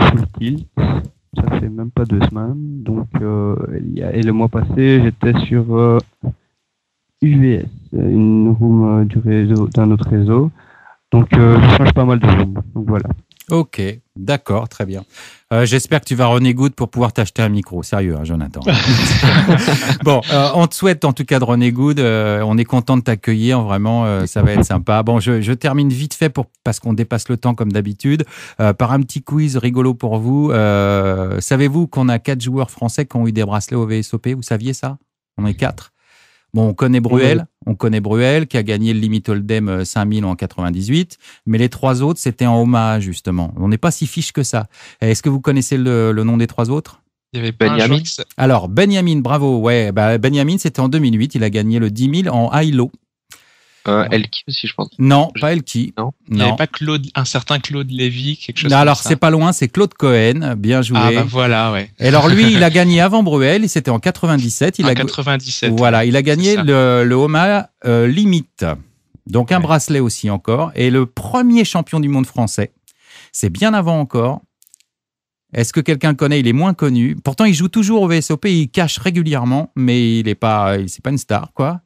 full tilt. Ça fait même pas 2 semaines. Donc et le mois passé, j'étais sur UVS, une room du réseau, d'un autre réseau. Donc, je change pas mal de jambes. Donc voilà. Ok, d'accord, très bien. J'espère que tu vas René Good pour pouvoir t'acheter un micro. Sérieux, hein, Jonathan. Bon, on te souhaite en tout cas de René Good. On est content de t'accueillir. Vraiment, ça va être sympa. Bon, je termine vite fait parce qu'on dépasse le temps comme d'habitude par un petit quiz rigolo pour vous. Savez-vous qu'on a 4 joueurs français qui ont eu des bracelets au VSOP? Vous saviez ça? On est 4. Bon, on connaît Bruel qui a gagné le Limit Hold'em 5000 en 98, mais les 3 autres, c'était en Omaha, justement. On n'est pas si fiche que ça. Est-ce que vous connaissez le nom des 3 autres? Il y avait Benjamin. Alors, Benjamin, bravo. Ouais, Benjamin, c'était en 2008. Il a gagné le 10 000 en high-low. Elki aussi, je pense. Non, pas Elki. Non. Il n'y avait pas un certain Claude Lévy, quelque chose non, comme alors, ça. c'est pas loin, c'est Claude Cohen. Bien joué. Ah, bah voilà, ouais. Et alors, lui, il a gagné avant Bruel. C'était en 97. En 97. Voilà, il a gagné le Omaha Limit. Donc, un bracelet aussi encore. Et le premier champion du monde français, c'est bien avant encore. Est-ce que quelqu'un le connaît? Il est moins connu. Pourtant, il joue toujours au VSOP. Il cache régulièrement, mais c'est pas une star, quoi.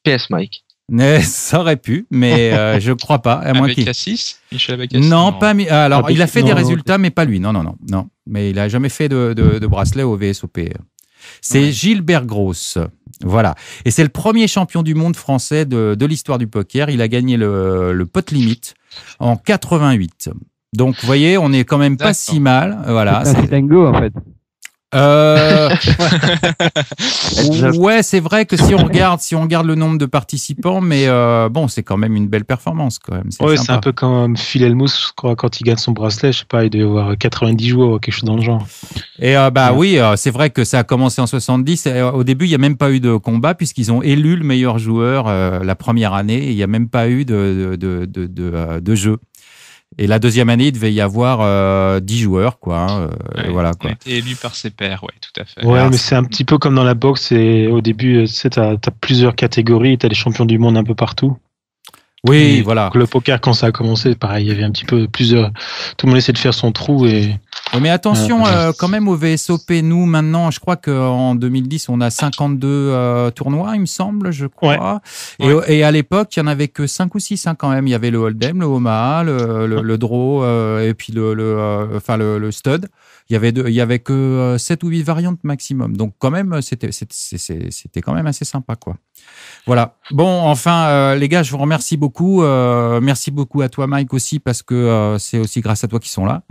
PS Mike. Mais ça aurait pu, mais je crois pas. À moins qu'il... Abécassis, Michel Abécassis. Non, pas. Alors, il a fait des non, résultats, mais pas lui. Non. Mais il a jamais fait de bracelet au VSOP. C'est Gilbert Gross. Voilà. Et c'est le premier champion du monde français de l'histoire du poker. Il a gagné le pot limit en 88. Donc, vous voyez, on est quand même pas si mal. Voilà. C'est dingo, en fait. Ouais, c'est vrai que si on regarde le nombre de participants, mais bon, c'est quand même une belle performance quand même. C'est un peu comme Phil Hellmuth, je crois, quand il gagne son bracelet, je sais pas, il doit y avoir 90 joueurs ou quelque chose dans le genre. Et oui, c'est vrai que ça a commencé en 70. Au début, il n'y a même pas eu de combat puisqu'ils ont élu le meilleur joueur la première année. Et il n'y a même pas eu de jeu. Et la deuxième année, il devait y avoir 10 joueurs, quoi. Voilà, quoi. Il a été élu par ses pairs, ouais, tout à fait. Ouais, alors, mais c'est un petit peu comme dans la boxe. Et au début, t'as plusieurs catégories, t'as des champions du monde un peu partout. Oui, et voilà. Le poker, quand ça a commencé, pareil, il y avait un petit peu plusieurs. Tout le monde essayait de faire son trou et. Oui, mais attention, quand même au VSOP, nous maintenant, je crois qu'en 2010, on a 52 tournois, il me semble, je crois. Ouais. Et à l'époque, il y en avait que 5 ou 6 quand même. Il y avait le Hold'em, le Omaha, le Draw et puis le Stud. Il y avait que 7 ou 8 variantes maximum. Donc quand même, c'était quand même assez sympa, quoi. Voilà. Bon, enfin, les gars, je vous remercie beaucoup. Merci beaucoup à toi, Mike, aussi, parce que c'est aussi grâce à toi qu'ils sont là.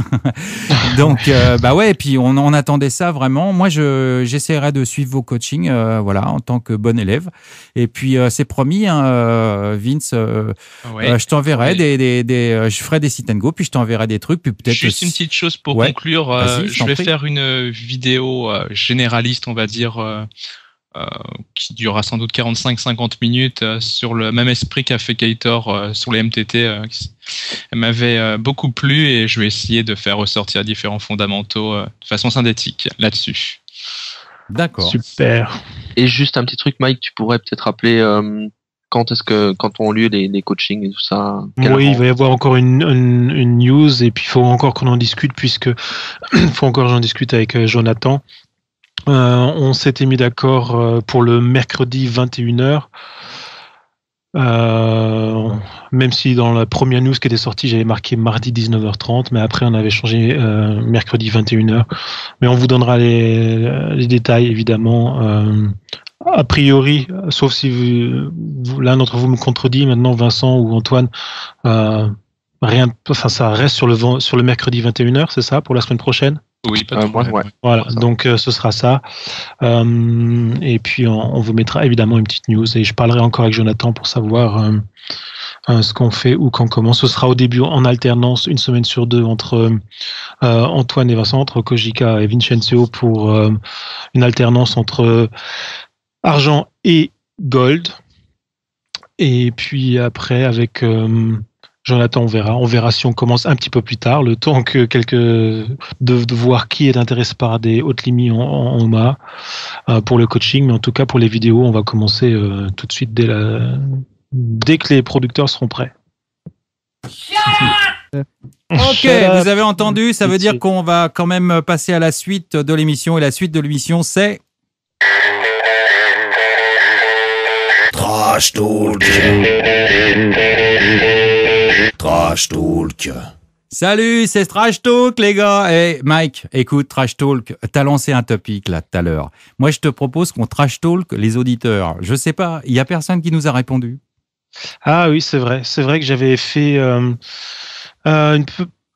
Donc, ouais, et puis on attendait ça vraiment. Moi, j'essaierai de suivre vos coachings, voilà, en tant que bon élève. Et puis, c'est promis, hein, Vince, je t'enverrai je ferai des sit and go, puis je t'enverrai des trucs, puis peut-être. Juste une petite chose pour conclure. Je vais faire une vidéo généraliste, on va dire, qui durera sans doute 45-50 minutes sur le même esprit qu'a fait Kaitor sur les MTT. Elle m'avait beaucoup plu et je vais essayer de faire ressortir différents fondamentaux de façon synthétique là-dessus. D'accord. Super. Et juste un petit truc, Mike, tu pourrais peut-être rappeler quand ont lieu les coachings et tout ça. Oui, il va y avoir encore une news et puis il faut encore qu'on en discute puisque faut encore que j'en discute avec Jonathan. On s'était mis d'accord pour le mercredi 21h. Même si dans la première news qui était sortie, j'avais marqué mardi 19h30, mais après on avait changé mercredi 21h. Mais on vous donnera les détails évidemment. A priori, sauf si l'un d'entre vous me contredit maintenant, Vincent ou Antoine, ça reste sur le mercredi 21h, c'est ça, pour la semaine prochaine? Oui, pas de problème. Voilà, donc ce sera ça. Et puis on vous mettra évidemment une petite news et je parlerai encore avec Jonathan pour savoir ce qu'on fait ou quand commence. Ce sera au début en alternance, une semaine sur deux entre Antoine et Vincent, entre Kojika et Vincenzo pour une alternance entre argent et gold. Et puis après avec Jonathan, on verra si on commence un petit peu plus tard, le temps que de voir qui est intéressé par des hautes limites en Omaha pour le coaching, mais en tout cas pour les vidéos, on va commencer tout de suite dès que les producteurs seront prêts. Ok, vous avez entendu, ça veut dire qu'on va quand même passer à la suite de l'émission, et la suite de l'émission, c'est... Trash Talk. Trash Talk. Salut, c'est Trash Talk, les gars. Et Mike, écoute, Trash Talk, t'as lancé un topic là tout à l'heure. Moi, je te propose qu'on Trash Talk les auditeurs. Je sais pas, il y a personne qui nous a répondu. Ah oui, c'est vrai. C'est vrai que j'avais fait une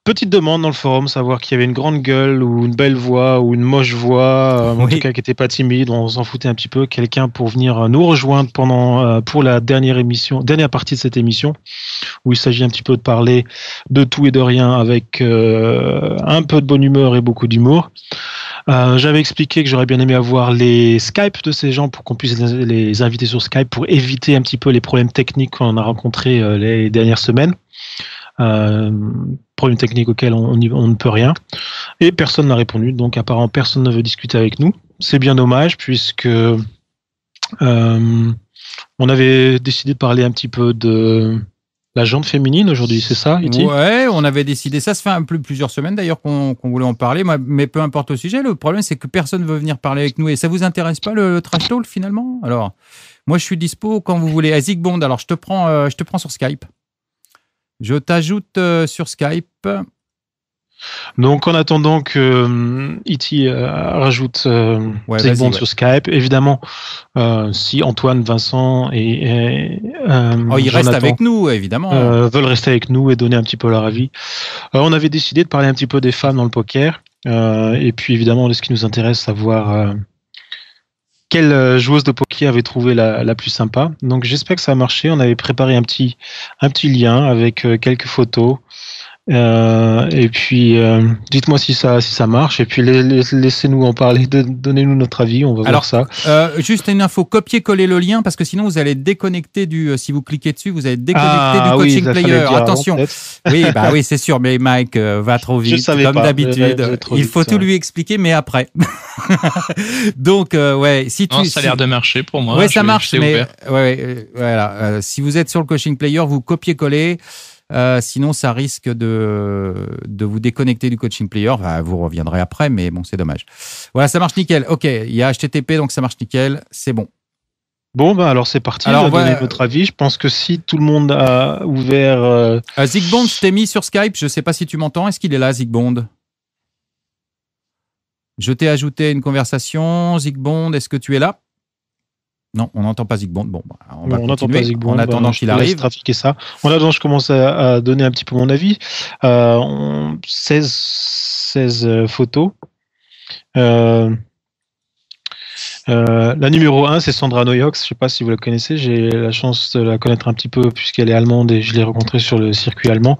petite demande dans le forum, savoir qu'il y avait une grande gueule ou une belle voix ou une moche voix, en tout cas qui n'était pas timide, on s'en foutait un petit peu, quelqu'un pour venir nous rejoindre pour la dernière partie de cette émission, où il s'agit un petit peu de parler de tout et de rien avec un peu de bonne humeur et beaucoup d'humour. J'avais expliqué que j'aurais bien aimé avoir les Skype de ces gens pour qu'on puisse les inviter sur Skype pour éviter un petit peu les problèmes techniques qu'on a rencontrés les dernières semaines. Problème technique auquel on ne peut rien. Et personne n'a répondu, donc apparemment personne ne veut discuter avec nous. C'est bien dommage puisque on avait décidé de parler un petit peu de la jante féminine aujourd'hui, c'est ça, Iti ? Ouais, on avait décidé, ça se fait plusieurs semaines d'ailleurs qu'on voulait en parler, mais peu importe le sujet, le problème c'est que personne ne veut venir parler avec nous et ça vous intéresse pas le Trash Talk finalement ? Alors, moi je suis dispo quand vous voulez. Zigbond, alors je te prends sur Skype. Je t'ajoute sur Skype. Donc, en attendant que Iti rajoute Zigbond sur Skype, évidemment, si Antoine, Vincent et ils restent avec nous, évidemment. Veulent rester avec nous et donner un petit peu leur avis. On avait décidé de parler un petit peu des femmes dans le poker. Et puis, évidemment, ce qui nous intéresse, savoir quelle joueuse de poker avait trouvé la plus sympa. Donc j'espère que ça a marché. On avait préparé un petit lien avec quelques photos. Et puis dites-moi si ça marche. Et puis laissez-nous en parler. Donnez-nous notre avis. On va voir ça. Juste une info, copier-coller le lien parce que sinon vous allez être déconnecté si vous cliquez dessus, vous allez être déconnecté du coaching player. Attention. Oui, c'est sûr. Mais Mike va trop vite, comme d'habitude. Il faut tout lui expliquer, mais après. Donc si ça a l'air de marcher pour moi. Ouais, ça marche. Mais voilà. Si vous êtes sur le coaching player, vous copiez-collez. Sinon, ça risque de vous déconnecter du coaching player. Enfin, vous reviendrez après, mais bon, c'est dommage. Voilà, ça marche nickel. Ok, il y a HTTP, donc ça marche nickel. C'est bon. Bon, alors c'est parti. Alors, on va donner votre avis. Je pense que si tout le monde a ouvert... Zigbond, je t'ai mis sur Skype. Je ne sais pas si tu m'entends. Est-ce qu'il est là, Zigbond ? Je t'ai ajouté une conversation. Zigbond, est-ce que tu es là ? Non, on n'entend pas Zigbond. Bon, on va continuer Zigbond, en attendant qu'il arrive. Trafiquer ça. En attendant, je commence à donner un petit peu mon avis. 16 photos. La numéro 1, c'est Sandra Noyox. Je ne sais pas si vous la connaissez. J'ai la chance de la connaître un petit peu puisqu'elle est allemande et je l'ai rencontrée sur le circuit allemand.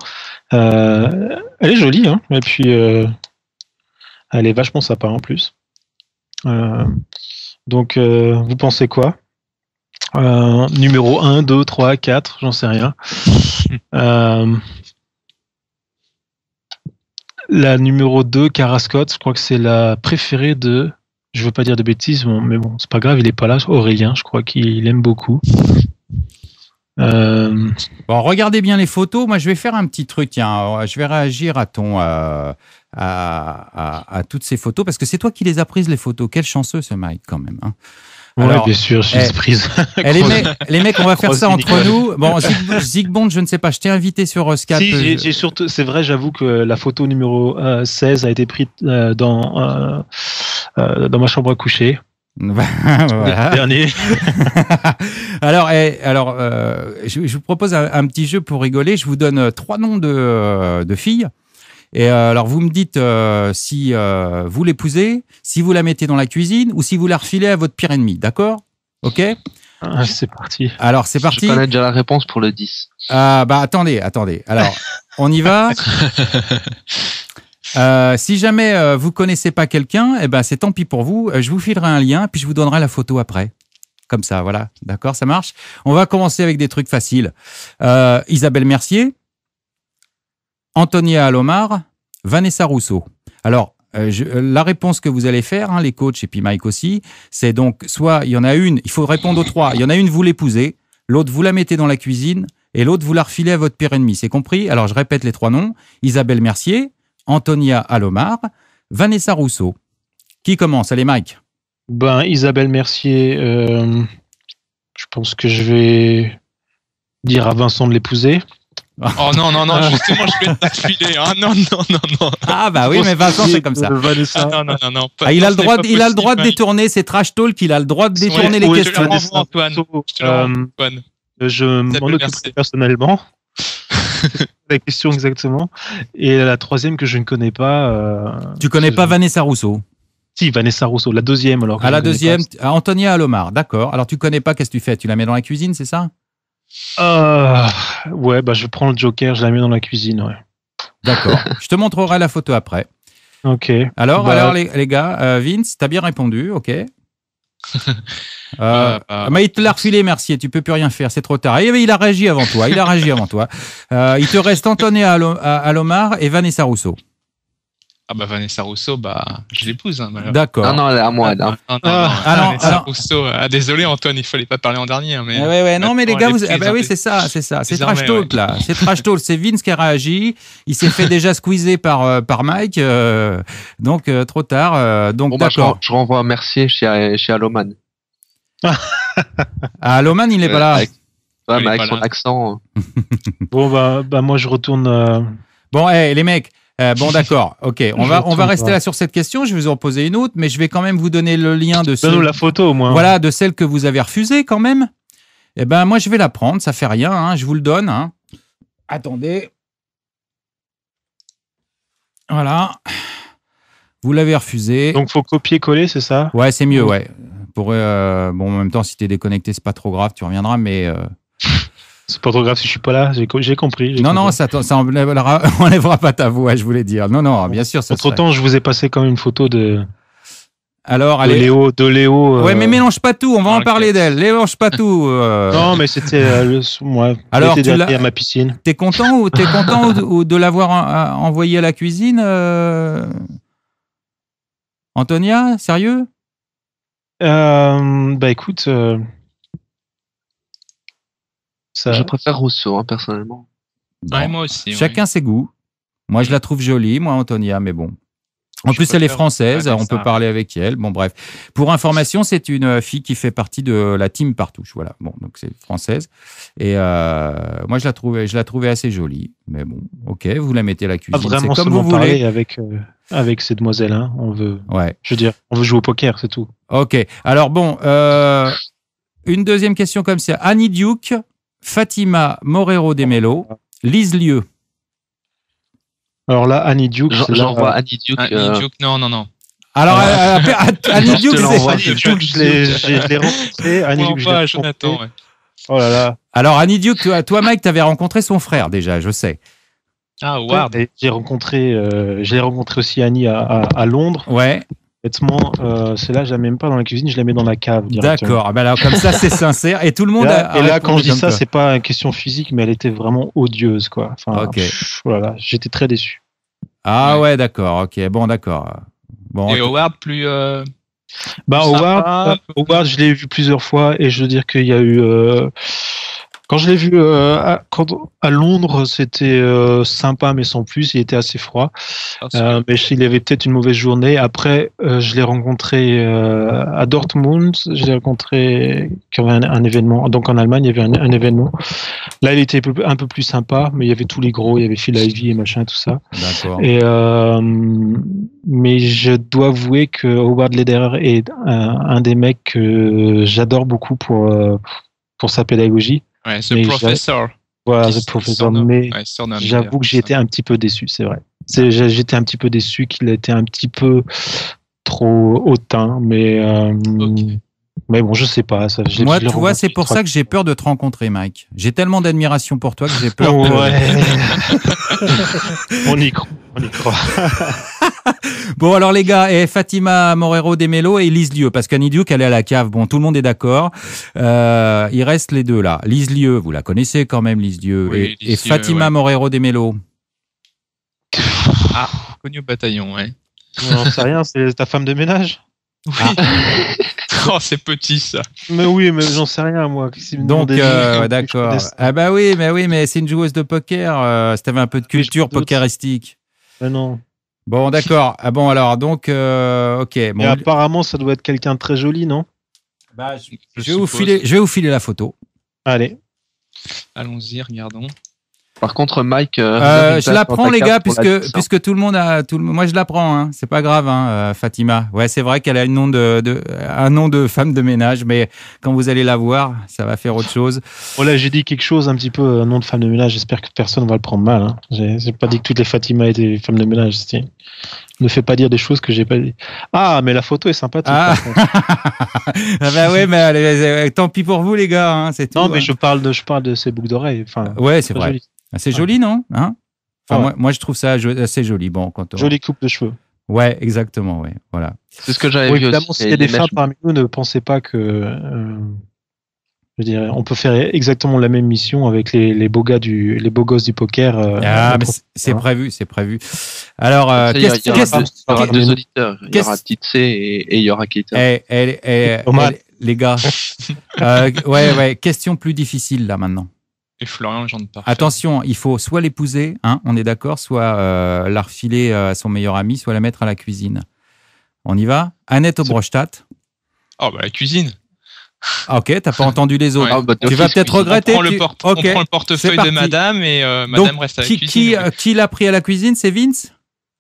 Elle est jolie, hein. Et puis elle est vachement sympa en plus. Donc, vous pensez quoi ? Numéro 1, 2, 3, 4, j'en sais rien. La numéro 2, Cara Scott, je crois que c'est la préférée de... Je veux pas dire de bêtises, mais bon, c'est pas grave, il est pas là. Aurélien, je crois qu'il aime beaucoup. Bon, regardez bien les photos. Moi, je vais faire un petit truc. Tiens, je vais réagir à toutes ces photos parce que c'est toi qui les as prises, les photos. Quel chanceux ce Mike, quand même. Hein. Alors, bien sûr, je suis prise. Les mecs, on va faire ça entre nous. Bon, Zigbond, je ne sais pas, je t'ai invité sur Skype. Si, j'ai surtout, c'est vrai, j'avoue que la photo numéro 16 a été prise dans ma chambre à coucher. Voilà. Dernier. Alors, je vous propose un petit jeu pour rigoler. Je vous donne 3 noms de filles. Et alors, vous me dites si vous l'épousez, si vous la mettez dans la cuisine ou si vous la refilez à votre pire ennemi. D'accord ? Ok ? C'est parti. Alors, c'est parti. Je connais déjà la réponse pour le 10. Attendez. Alors, on y va. Si jamais vous connaissez pas quelqu'un, c'est tant pis pour vous. Je vous filerai un lien, puis je vous donnerai la photo après. Comme ça, voilà. D'accord, ça marche. On va commencer avec des trucs faciles. Isabelle Mercier, Antonia Alomar, Vanessa Rousseau. Alors, la réponse que vous allez faire, les coachs et puis Mike aussi, c'est donc soit il y en a une, il faut répondre aux 3. Il y en a une, vous l'épousez, l'autre, vous la mettez dans la cuisine et l'autre, vous la refilez à votre pire ennemi. C'est compris ? Alors, je répète les 3 noms. Isabelle Mercier, Antonia Alomar, Vanessa Rousseau. Qui commence ? Allez, Mike. Isabelle Mercier, je pense que je vais dire à Vincent de l'épouser. Oh non, justement, je vais te la filer. Ah non. Ah bah oui, mais Vincent, c'est comme ça. Ah, non. Ah, il a le droit de détourner, c'est trash talk, il a le droit de détourner les questions. Antoine. Je m'en occupe personnellement. La question exactement. Et la troisième que je ne connais pas. Tu connais pas Vanessa Rousseau? Si, Vanessa Rousseau, la deuxième alors. La deuxième, Antonia Alomar, d'accord. Alors tu connais pas, qu'est-ce que tu fais? Tu la mets dans la cuisine, c'est ça? Ouais, bah je prends le Joker, je la mets dans la cuisine, ouais. D'accord. Je te montrerai la photo après. Ok. Alors les gars, Vince, t'as bien répondu, ok. Mais il te l'a refilé, merci, tu peux plus rien faire, c'est trop tard. Et il a réagi avant toi, Il te reste Antonia Alomar et Vanessa Rousseau. Ah bah Vanessa Rousseau, je l'épouse. Hein, d'accord. Non, elle est à moi. Vanessa Rousseau. Désolé Antoine, il fallait pas parler en dernier. Mais ouais, non mais les gars, oui c'est ça. C'est trash talk là. C'est trash talk. C'est Vince qui a réagi. Il s'est fait déjà squeezer par Mike. Donc trop tard. Donc d'accord. Je renvoie à Mercier chez Aloman. Aloman, il est pas là. Avec son accent. Bon bah moi je retourne. Bon, les mecs. Bon d'accord, ok, on va rester là sur cette question, je vais vous en poser une autre, mais je vais quand même vous donner le lien de Donne-nous la photo au moins. Voilà, de celle que vous avez refusée quand même. Eh ben moi je vais la prendre, ça fait rien, hein, je vous le donne. Hein. Attendez. Voilà. Vous l'avez refusée. Donc faut copier-coller, c'est ça? Ouais, c'est mieux, ouais. Bon, en même temps, si t'es déconnecté, c'est pas trop grave, tu reviendras, mais... C'est pas trop grave si je suis pas là, j'ai compris. Non, ça enlèvera pas ta voix, je voulais dire. Non, bien sûr. Entre-temps, je vous ai passé quand même une photo de Léo. Ouais, mais mélange pas tout, on va en parler d'elle. Mélange pas tout. Non, mais c'était moi. Alors, tu l'as à ma piscine. T'es content ou de l'avoir envoyé à la cuisine, Antonia, sérieux? Bah écoute. Je préfère Rousseau, personnellement. Ouais, moi aussi. Chacun ses goûts. Moi, je la trouve jolie, moi, Antonia, mais bon. En plus, elle est française, on peut parler avec elle. Bon, bref. Pour information, c'est une fille qui fait partie de la team Partouche. Voilà. Bon, donc c'est française. Et moi, je la trouvais assez jolie. Mais bon, ok, vous la mettez à la cuisine. Vraiment, c'est comme vous voulez. Avec ces demoiselles, hein. On veut jouer au poker, c'est tout. Ok. Alors bon, une deuxième question comme ça. Annie Duke, Fatima Morero de Mello, Lise Lieu. Alors là, Annie Duke, j'envoie Annie Duke. Non. Alors, Annie Duke, je l'ai rencontré. Annie Duke, je l'ai Jonathan, ouais. Oh là là. Alors, Annie Duke, toi, Mike, tu avais rencontré son frère déjà, je sais. Ah, Ward. Je l'ai rencontré aussi Annie à Londres. Ouais. Honnêtement, celle-là, je la mets même pas dans la cuisine, je la mets dans la cave. D'accord. Ben alors, comme ça, c'est sincère. Et tout le monde et là, quand je dis ça, c'est pas une question physique, mais elle était vraiment odieuse, quoi. Enfin, okay. Voilà, j'étais très déçu. Ah ouais, d'accord. Ok, bon, d'accord. Bon, et Howard, plus. Howard, je l'ai vu plusieurs fois et je veux dire qu'il y a eu. Quand je l'ai vu à Londres, c'était sympa, mais sans plus. Il était assez froid. Mais il avait peut-être une mauvaise journée. Après, je l'ai rencontré à Dortmund. Je l'ai rencontré quand il y avait un événement. Donc en Allemagne, il y avait un événement. Là, il était un peu plus sympa, mais il y avait tous les gros. Il y avait Phil Ivey et machin, tout ça. D'accord. Et mais je dois avouer que Howard Lederer est un des mecs que j'adore beaucoup pour sa pédagogie. Ouais, The Professor. Voilà, The Professor. Mais j'avoue que j'ai été un petit peu déçu, c'est vrai. J'étais un petit peu déçu qu'il était un petit peu trop hautain, mais mais bon, je sais pas. Moi, tu vois, c'est pour ça que j'ai peur de te rencontrer, Mike. J'ai tellement d'admiration pour toi que j'ai peur. On y croit. Bon, alors les gars, et Fatima Morero de Mello et Lise Lieu, parce qu'Annie Duke, elle est à la cave. Bon, tout le monde est d'accord. Il reste les deux là. Lise Lieu, vous la connaissez quand même, Lise Lieu. Oui, et Fatima Morero de Mello. Ah, connue au bataillon, ouais. Non, c'est rien, c'est ta femme de ménage. Oui. Oh, c'est petit ça. Mais oui, mais j'en sais rien moi. Donc d'accord. Ah bah oui, mais c'est une joueuse de poker. Si t'avais un peu de culture pokeristique. Non. Bon, d'accord. Ah bon, alors donc, ok. Bon, et apparemment, ça doit être quelqu'un de très joli, non? Bah, je vais vous filer la photo. Allez. Allons-y, regardons. Par contre, Mike, je la prends les gars, puisque tout le monde a, moi je la prends, hein. C'est pas grave, hein, Fatima. Ouais, c'est vrai qu'elle a un nom de femme de ménage, mais quand vous allez la voir, ça va faire autre chose. Bon là, j'ai dit quelque chose un petit peu un nom de femme de ménage. J'espère que personne va le prendre mal. Hein. J'ai pas dit que toutes les Fatima étaient femmes de ménage. Ne fais pas dire des choses que j'ai pas dit. Ah, mais la photo est sympathique. Ah, bah ouais, mais allez, tant pis pour vous les gars. Hein, c'est tout. Non, mais je parle de ses boucles d'oreilles. Enfin, ouais, c'est vrai. Joli. C'est joli, non, hein? Enfin, ouais. moi, je trouve ça assez joli. Bon, jolie coupe de cheveux. Ouais, exactement, ouais. Voilà. C'est ce que j'avais vu. Évidemment, s'il y a des femmes parmi nous, ne pensez pas que. Je dirais, on peut faire exactement la même mission avec les beaux gars les beaux gosses du poker. Mais c'est prévu, c'est prévu. Alors, il y aura deux auditeurs. Il y aura Titse et il y aura Keita. Les gars. Ouais. Question plus difficile là maintenant. Et Florian, j'en parle. Attention, il faut soit l'épouser, hein, on est d'accord, soit la refiler à son meilleur ami, soit la mettre à la cuisine. On y va? Annette Obrochtat. Oh, bah la cuisine. Ok, t'as pas entendu les autres. Ouais. Tu vas peut-être regretter. On prend le portefeuille de madame et madame donc, reste à la cuisine. Qui l'a pris à la cuisine? C'est Vince?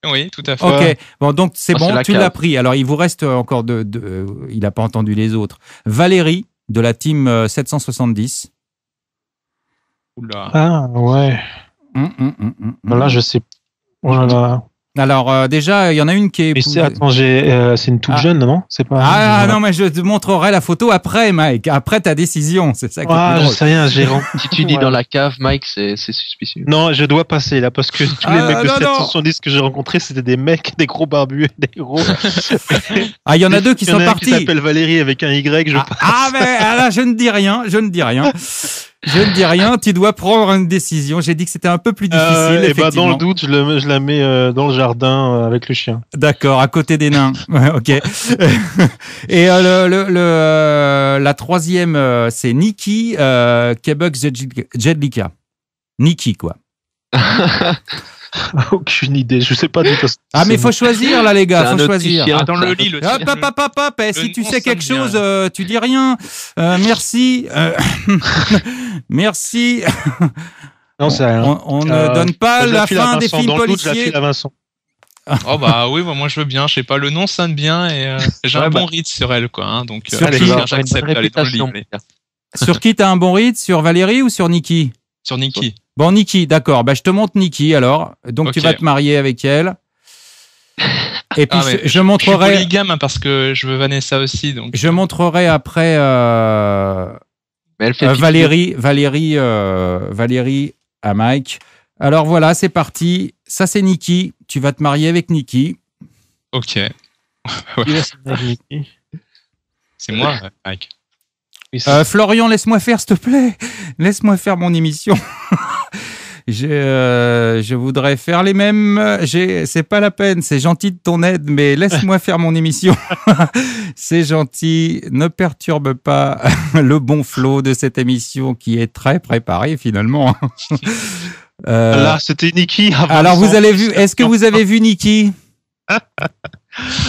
Oui, tout à fait. Ok, bon, donc c'est bon, tu l'as pris. Alors, il vous reste encore il n'a pas entendu les autres. Valérie, de la team 770. Oula. Ah, ouais. Là, je sais. Oh là là. Alors, déjà, il y en a une qui est... Mais c'est une toute jeune, non? C'est pas... non, mais je te montrerai la photo après, Mike. Après ta décision. C'est ça qui est plus drôle. Je sais rien, Si tu dis dans la cave, Mike, c'est suspicieux. Non, je dois passer là, parce que tous les mecs de 770 que j'ai rencontrés, c'était des mecs, des gros barbus, des gros... il y en a deux qui sont partis. Il y en a un qui s'appelle Valérie avec un Y, je passe. Mais là, je ne dis rien. Je ne dis rien, tu dois prendre une décision. J'ai dit que c'était un peu plus difficile. Et dans le doute, je la mets dans le jardin avec le chien. D'accord, à côté des nains. Ouais, ok. Et la troisième, c'est Nikki Kebux Jedlika. Nikki, quoi. Aucune idée, je sais pas du tout. Mais il faut choisir là, les gars, faut choisir. Dans le lit, Hop, si tu sais quelque chose, tu dis rien. Merci. Merci. Non, c'est rien. On ne donne pas la fin des films policiers. Je la file à Vincent. Oh bah oui, moi je veux bien. Je sais pas, le nom sonne bien et j'ai un bon rythme sur elle, quoi. Hein, donc j'accepte d'aller dans le lit. Sur qui t'as un bon rythme? Sur Valérie ou sur Nikki? Sur Nikki. Bon, Nikki, d'accord. Je te montre Nikki alors. Donc tu vas te marier avec elle. Et puis je montrerai. Je suis polygame parce que je veux Vanessa aussi. Donc. Je montrerai après Valérie à Mike. Alors voilà, c'est parti. Ça c'est Nikki. Tu vas te marier avec Nikki. Ok. C'est moi, Mike. Florian, laisse-moi faire, s'il te plaît. Laisse-moi faire mon émission. Je voudrais faire les mêmes. C'est pas la peine. C'est gentil de ton aide, mais laisse-moi faire mon émission. C'est gentil. Ne perturbe pas le bon flow de cette émission qui est très préparée finalement. Là, c'était Nikki. Alors, vous avez vu. Est-ce que vous avez vu Nikki?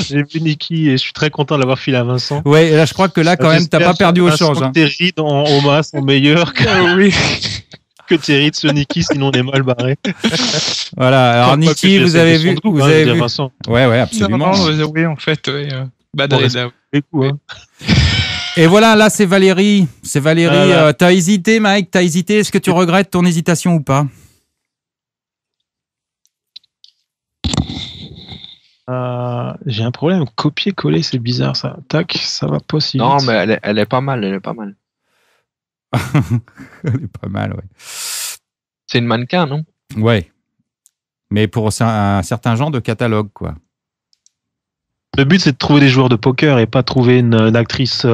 J'ai vu Nikki et je suis très content de l'avoir filé à Vincent. Ouais, là je crois que là quand même t'as pas perdu au change. Terry dans Oma sont meilleurs que Terry de ce Nikki, sinon on est mal barré. Voilà, alors Nikki, vous avez vu, vous avez vu. Vincent. Ouais, absolument. Oui, en fait, oui. Et voilà, là c'est Valérie. C'est Valérie. T'as hésité, Mike? T'as hésité? Est-ce que tu regrettes ton hésitation ou pas? J'ai un problème. Copier-coller, c'est bizarre ça. Tac, ça va pas si vite. Non, mais elle est pas mal. Elle est pas mal, ouais. C'est une mannequin, non? Ouais. Mais pour un certain genre de catalogue, quoi. Le but, c'est de trouver des joueurs de poker et pas trouver une actrice.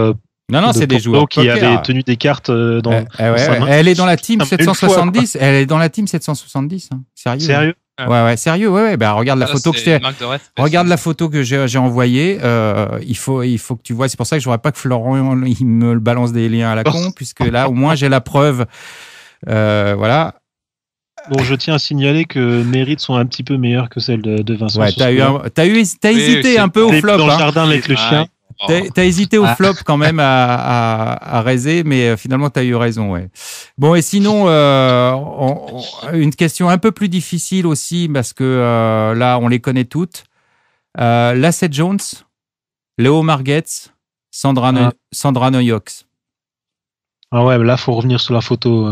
Non, c'est des joueurs qui avaient tenu des cartes dans sa main. Elle est dans la team 770. Elle est dans la team 770. Hein. Sérieux? Ouais, sérieux, ouais. Bah, regarde la photo que regarde la photo que j'ai envoyée. Il faut que tu vois. C'est pour ça que je voudrais pas que Florent il me balance des liens à la con, puisque là, au moins, j'ai la preuve. Voilà. Bon, je tiens à signaler que mes rides sont un petit peu meilleures que celles de Vincent. Ouais, t'as hésité un peu au flop. Dans le jardin avec le chien. T'as hésité au flop quand même à raiser, mais finalement, t'as eu raison, ouais. Bon, et sinon, une question un peu plus difficile aussi, parce que là, on les connaît toutes. Lacey Jones, Léo Margetts, Sandra Neuyox. Ah ouais, mais là, faut revenir sur la photo.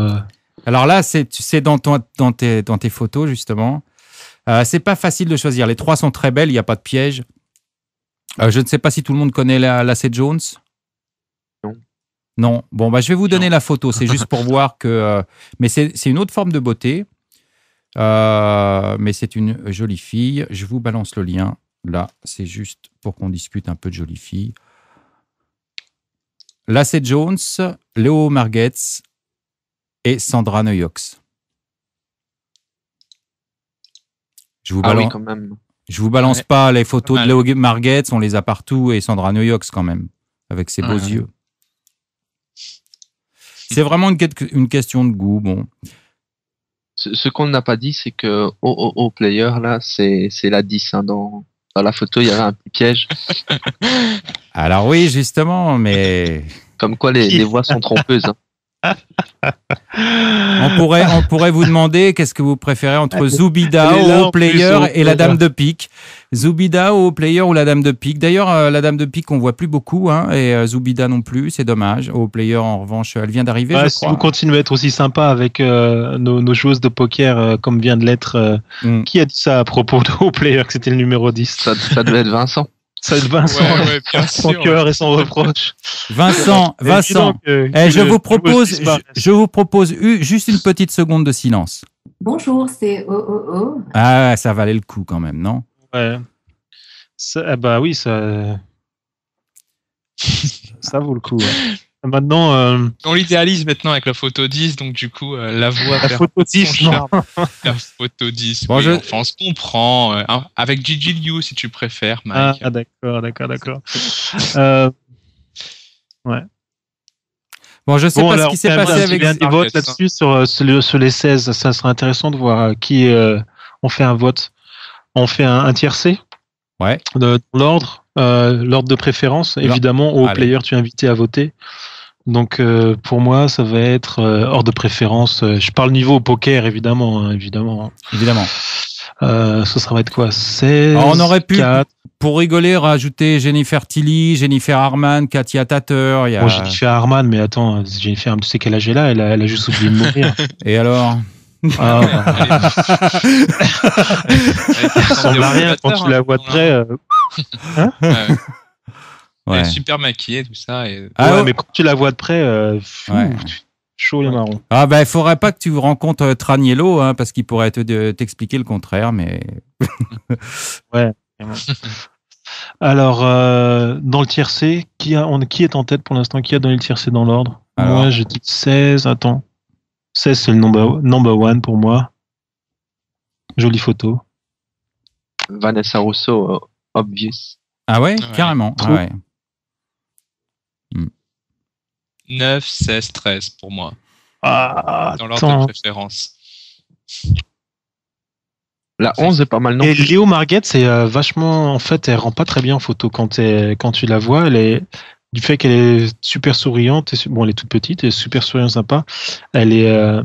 Alors là, c'est dans tes photos, justement. C'est pas facile de choisir. Les trois sont très belles, il n'y a pas de piège. Je ne sais pas si tout le monde connaît Lacey Jones. Non. Bon, bah, je vais vous donner la photo. C'est juste pour voir que... mais c'est une autre forme de beauté. Mais c'est une jolie fille. Je vous balance le lien. Là, c'est juste pour qu'on discute un peu de jolie fille. Lacey Jones, Léo Margetts et Sandra Neuyox. Je vous balance, quand même. Je vous balance pas les photos de Léo Margetts, on les a partout, et Sandra Neuyox quand même, avec ses beaux yeux. C'est vraiment une question de goût. Bon. Ce qu'on n'a pas dit, c'est que au player, là, c'est la 10. Hein, dans la photo, il y avait un petit piège. Alors oui, justement, mais... Comme quoi les voix sont trompeuses. Hein. On pourrait vous demander qu'est-ce que vous préférez entre Zubida au player et la dame de pique. Zubida au player ou la dame de pique. D'ailleurs, la dame de pique, on voit plus beaucoup, hein, et Zubida non plus, c'est dommage. Au player, en revanche, elle vient d'arriver, je si crois. vous continuez à être aussi sympa avec nos joueuses de poker, comme vient de l'être, qui a dit ça à propos de au player, que c'était le numéro 10? Ça devait être Vincent. Ça va être Vincent, son cœur et son reproche. Vincent, je vous propose juste une petite seconde de silence. Bonjour, c'est OOO. Ah, ça valait le coup quand même, non? Ouais. Bah oui, ça vaut le coup. Ouais. Maintenant, on l'idéalise maintenant avec la photo 10, donc du coup, la voix. La photo 10, non. La photo 10. Bon, oui, enfin, on se comprend. Avec Gigi Liu, si tu préfères, Mike. Ah, d'accord. Ouais. Bon, je sais pas ce qui s'est passé avec des votes là-dessus sur les 16. Ça serait intéressant de voir qui on fait un vote. On fait un tiercé. Ouais. Dans l'ordre de préférence. Évidemment, au player, tu es invité à voter. Donc, pour moi, ça va être hors de préférence. Je parle niveau poker, évidemment. Évidemment. Ça va être quoi? 16. Alors, on aurait pu, 4. pour rigoler, rajouter Jennifer Tilly, Jennifer Harman, Katia Tatter. Bon, Jennifer Harman, mais attends, Jennifer, tu sais quel âge elle a? Elle a juste oublié de mourir. Et alors? Ça ressemble à rien quand tu la vois de près. Elle est super maquillée, tout ça. Mais quand tu la vois de près, chaud les marrons. Ah il faudrait pas que tu rencontres Traniello, hein, parce qu'il pourrait t'expliquer le contraire, mais... Ouais. Alors, dans le tiercé, qui est en tête pour l'instant? Qui a donné le tiercé dans l'ordre? Moi, je dis 16. Attends. 16, c'est le number one pour moi. Jolie photo. Vanessa Russo, obvious. Ah ouais, carrément. Ah ouais. 9, 16, 13 pour moi. Dans l'ordre de préférence. La 11 est pas mal, non? Et Léo Margetts, c'est vachement... En fait, elle rend pas très bien en photo quand tu la vois. Du fait qu'elle est super souriante, elle est toute petite, elle est super souriante, sympa. Elle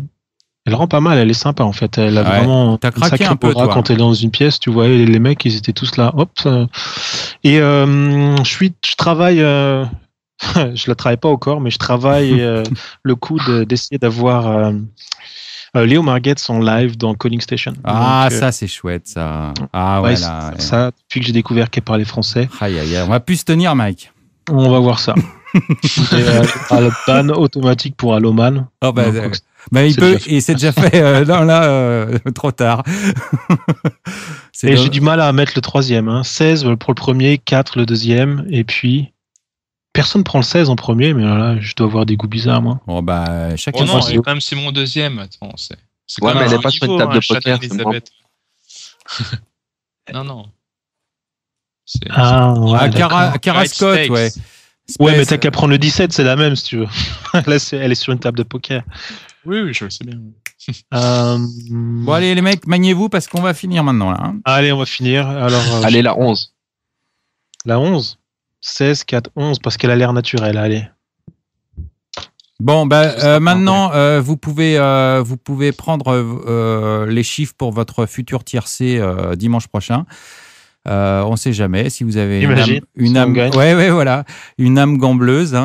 rend pas mal, elle est sympa en fait. Elle a vraiment un sacré aura quand elle est dans une pièce. Tu vois, les mecs, ils étaient tous là. Hop. Et je travaille. Je la travaille pas encore, mais je travaille le coup d'essayer d'avoir Léo Margetts en live dans Calling Station. Donc, ça c'est chouette ça. Ah ouais, là. Ça, depuis que j'ai découvert qu'elle parlait français. Aïe, on va plus se tenir, Mike. On va voir ça. Le ban automatique pour Alloman. Oh il peut, et c'est déjà fait. Trop tard. Et j'ai du mal à mettre le troisième. Hein. 16 pour le premier, 4 le deuxième, et puis personne prend le 16 en premier, mais là, je dois avoir des goûts bizarres, moi. Oh chacun. Non, c'est quand même c'est mon deuxième. Attends, c'est ouais, mais elle n'est pas sur une table de poker. Non. Cara Scott, ouais. Ouais, mais t'as qu'à prendre le 17, c'est la même si tu veux. Là, elle est sur une table de poker. Oui, je le sais bien. Bon, allez, les mecs, maniez-vous parce qu'on va finir maintenant là. Hein. Allez, on va finir. Alors, allez, la 11. La 11. 16, 4, 11, parce qu'elle a l'air naturelle. Allez. Bon, maintenant, vous pouvez prendre les chiffres pour votre futur tiercé dimanche prochain. On sait jamais si vous avez une âme, voilà, une âme gambleuse.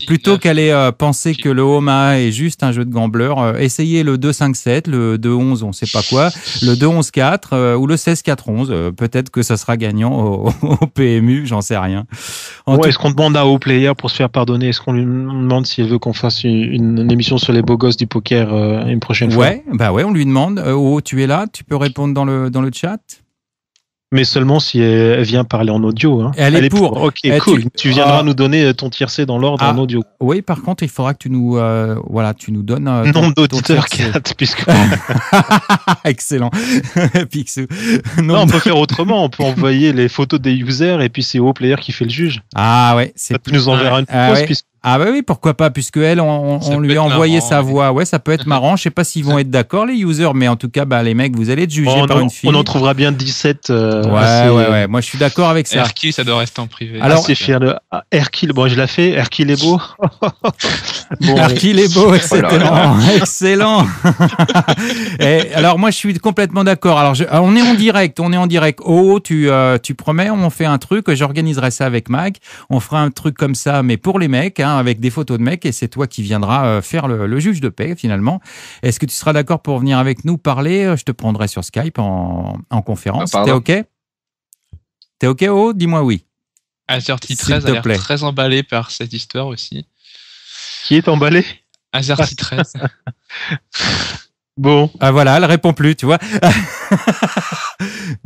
Plutôt qu'elle ait pensé que le Homa est juste un jeu de gambleur, essayez le 2-5-7, le 2-11, on sait pas quoi, le 2-11-4 ou le 16-4-11. Peut-être que ça sera gagnant au PMU, j'en sais rien. Est-ce qu'on demande à Player pour se faire pardonner? Est-ce qu'on lui demande s'il veut qu'on fasse une émission sur les beaux gosses du poker une prochaine fois? On lui demande. Tu es là, tu peux répondre dans le chat. Mais seulement si elle vient parler en audio. Hein. Elle est pour. Ok, cool. Tu viendras nous donner ton tiercé dans l'ordre en audio. Oui, par contre, il faudra que tu nous donnes nombre d'auditeurs 4, puisque. Excellent, Picsou. Non, on peut faire autrement. On peut envoyer les photos des users et puis c'est Player qui fait le juge. Ah ouais, ça peut nous enverra une pause puisque. Ah bah oui, pourquoi pas, puisque on lui a envoyé sa voix. Ouais, ça peut être marrant. Je sais pas s'ils vont être d'accord, les users, mais en tout cas, les mecs, vous allez être jugés par une fille. On en trouvera bien 17. Ouais. Moi, je suis d'accord avec ça. Hercule, ça doit rester en privé. Alors, c'est fier de Hercule. Bon, je l'ai fait. Hercule est beau. Hercule est beau, excellent. Excellent. Et alors, moi, je suis complètement d'accord. Alors, on est en direct. Tu promets, on fait un truc. J'organiserai ça avec Mag. On fera un truc comme ça, mais pour les mecs, avec des photos de mecs, et c'est toi qui viendras faire le juge de paix finalement. Est-ce que tu seras d'accord pour venir avec nous parler? Je te prendrai sur Skype en conférence. T'es OK? T'es OK, dis-moi oui. Azerty 13 a l'air très emballé par cette histoire aussi. Qui est emballé? Azerty 13. Bon. Ah voilà, elle répond plus, tu vois.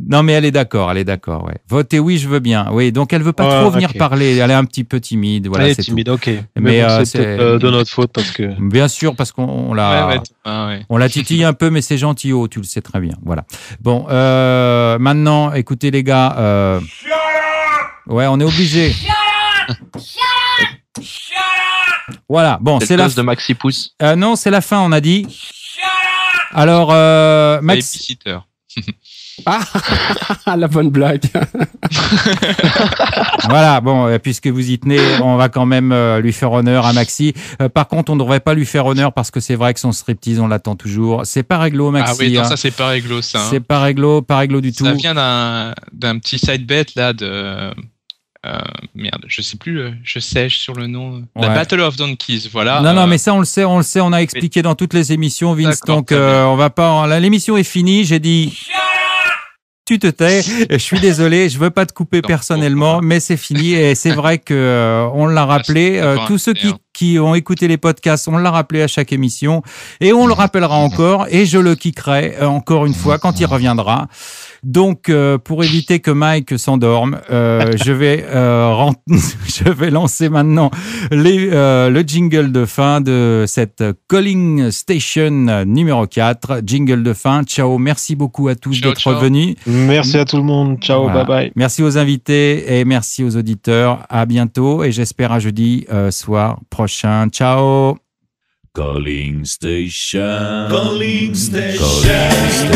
Non, mais elle est d'accord, ouais. Votez oui, je veux bien. Oui, donc elle veut pas trop venir parler. Elle est un petit peu timide. Voilà, elle est timide, ok. Mais c'est peut-être de notre faute parce que. Bien sûr, parce qu'on l'a, on la titille un peu, mais c'est gentil, tu le sais très bien. Voilà. Bon, maintenant, écoutez les gars. Ouais, on est obligé. Voilà. Bon, c'est la fin de Maxi Pouce. Non, c'est la fin. On a dit. Alors, Max. La bonne blague. Voilà, bon, puisque vous y tenez, on va quand même lui faire honneur à Maxi. Par contre, on ne devrait pas lui faire honneur parce que c'est vrai que son striptease, on l'attend toujours. C'est pas réglo, Maxi. Ah oui, non, ça c'est pas réglo, ça. C'est pas réglo du tout. Ça vient d'un petit side bet là de. Merde, je sais plus, je sèche sur le nom. La Battle of Donkeys, voilà. Non, mais ça on le sait, on a expliqué dans toutes les émissions, Vince. Donc on va pas. L'émission est finie. J'ai dit. Tu te tais. Je suis désolé, je veux pas te couper personnellement, mais c'est fini et c'est vrai que on l'a rappelé. Tous ceux qui ont écouté les podcasts, on l'a rappelé à chaque émission et on le rappellera encore et je le kickerai encore une fois quand il reviendra. Donc, pour éviter que Mike s'endorme, je vais lancer maintenant le jingle de fin de cette Calling Station numéro 4. Jingle de fin. Ciao, merci beaucoup à tous d'être venus. Merci à tout le monde. Ciao, voilà. Bye bye. Merci aux invités et merci aux auditeurs. À bientôt et j'espère à jeudi soir prochain. Ciao. Calling Station. Calling Station. Calling Station.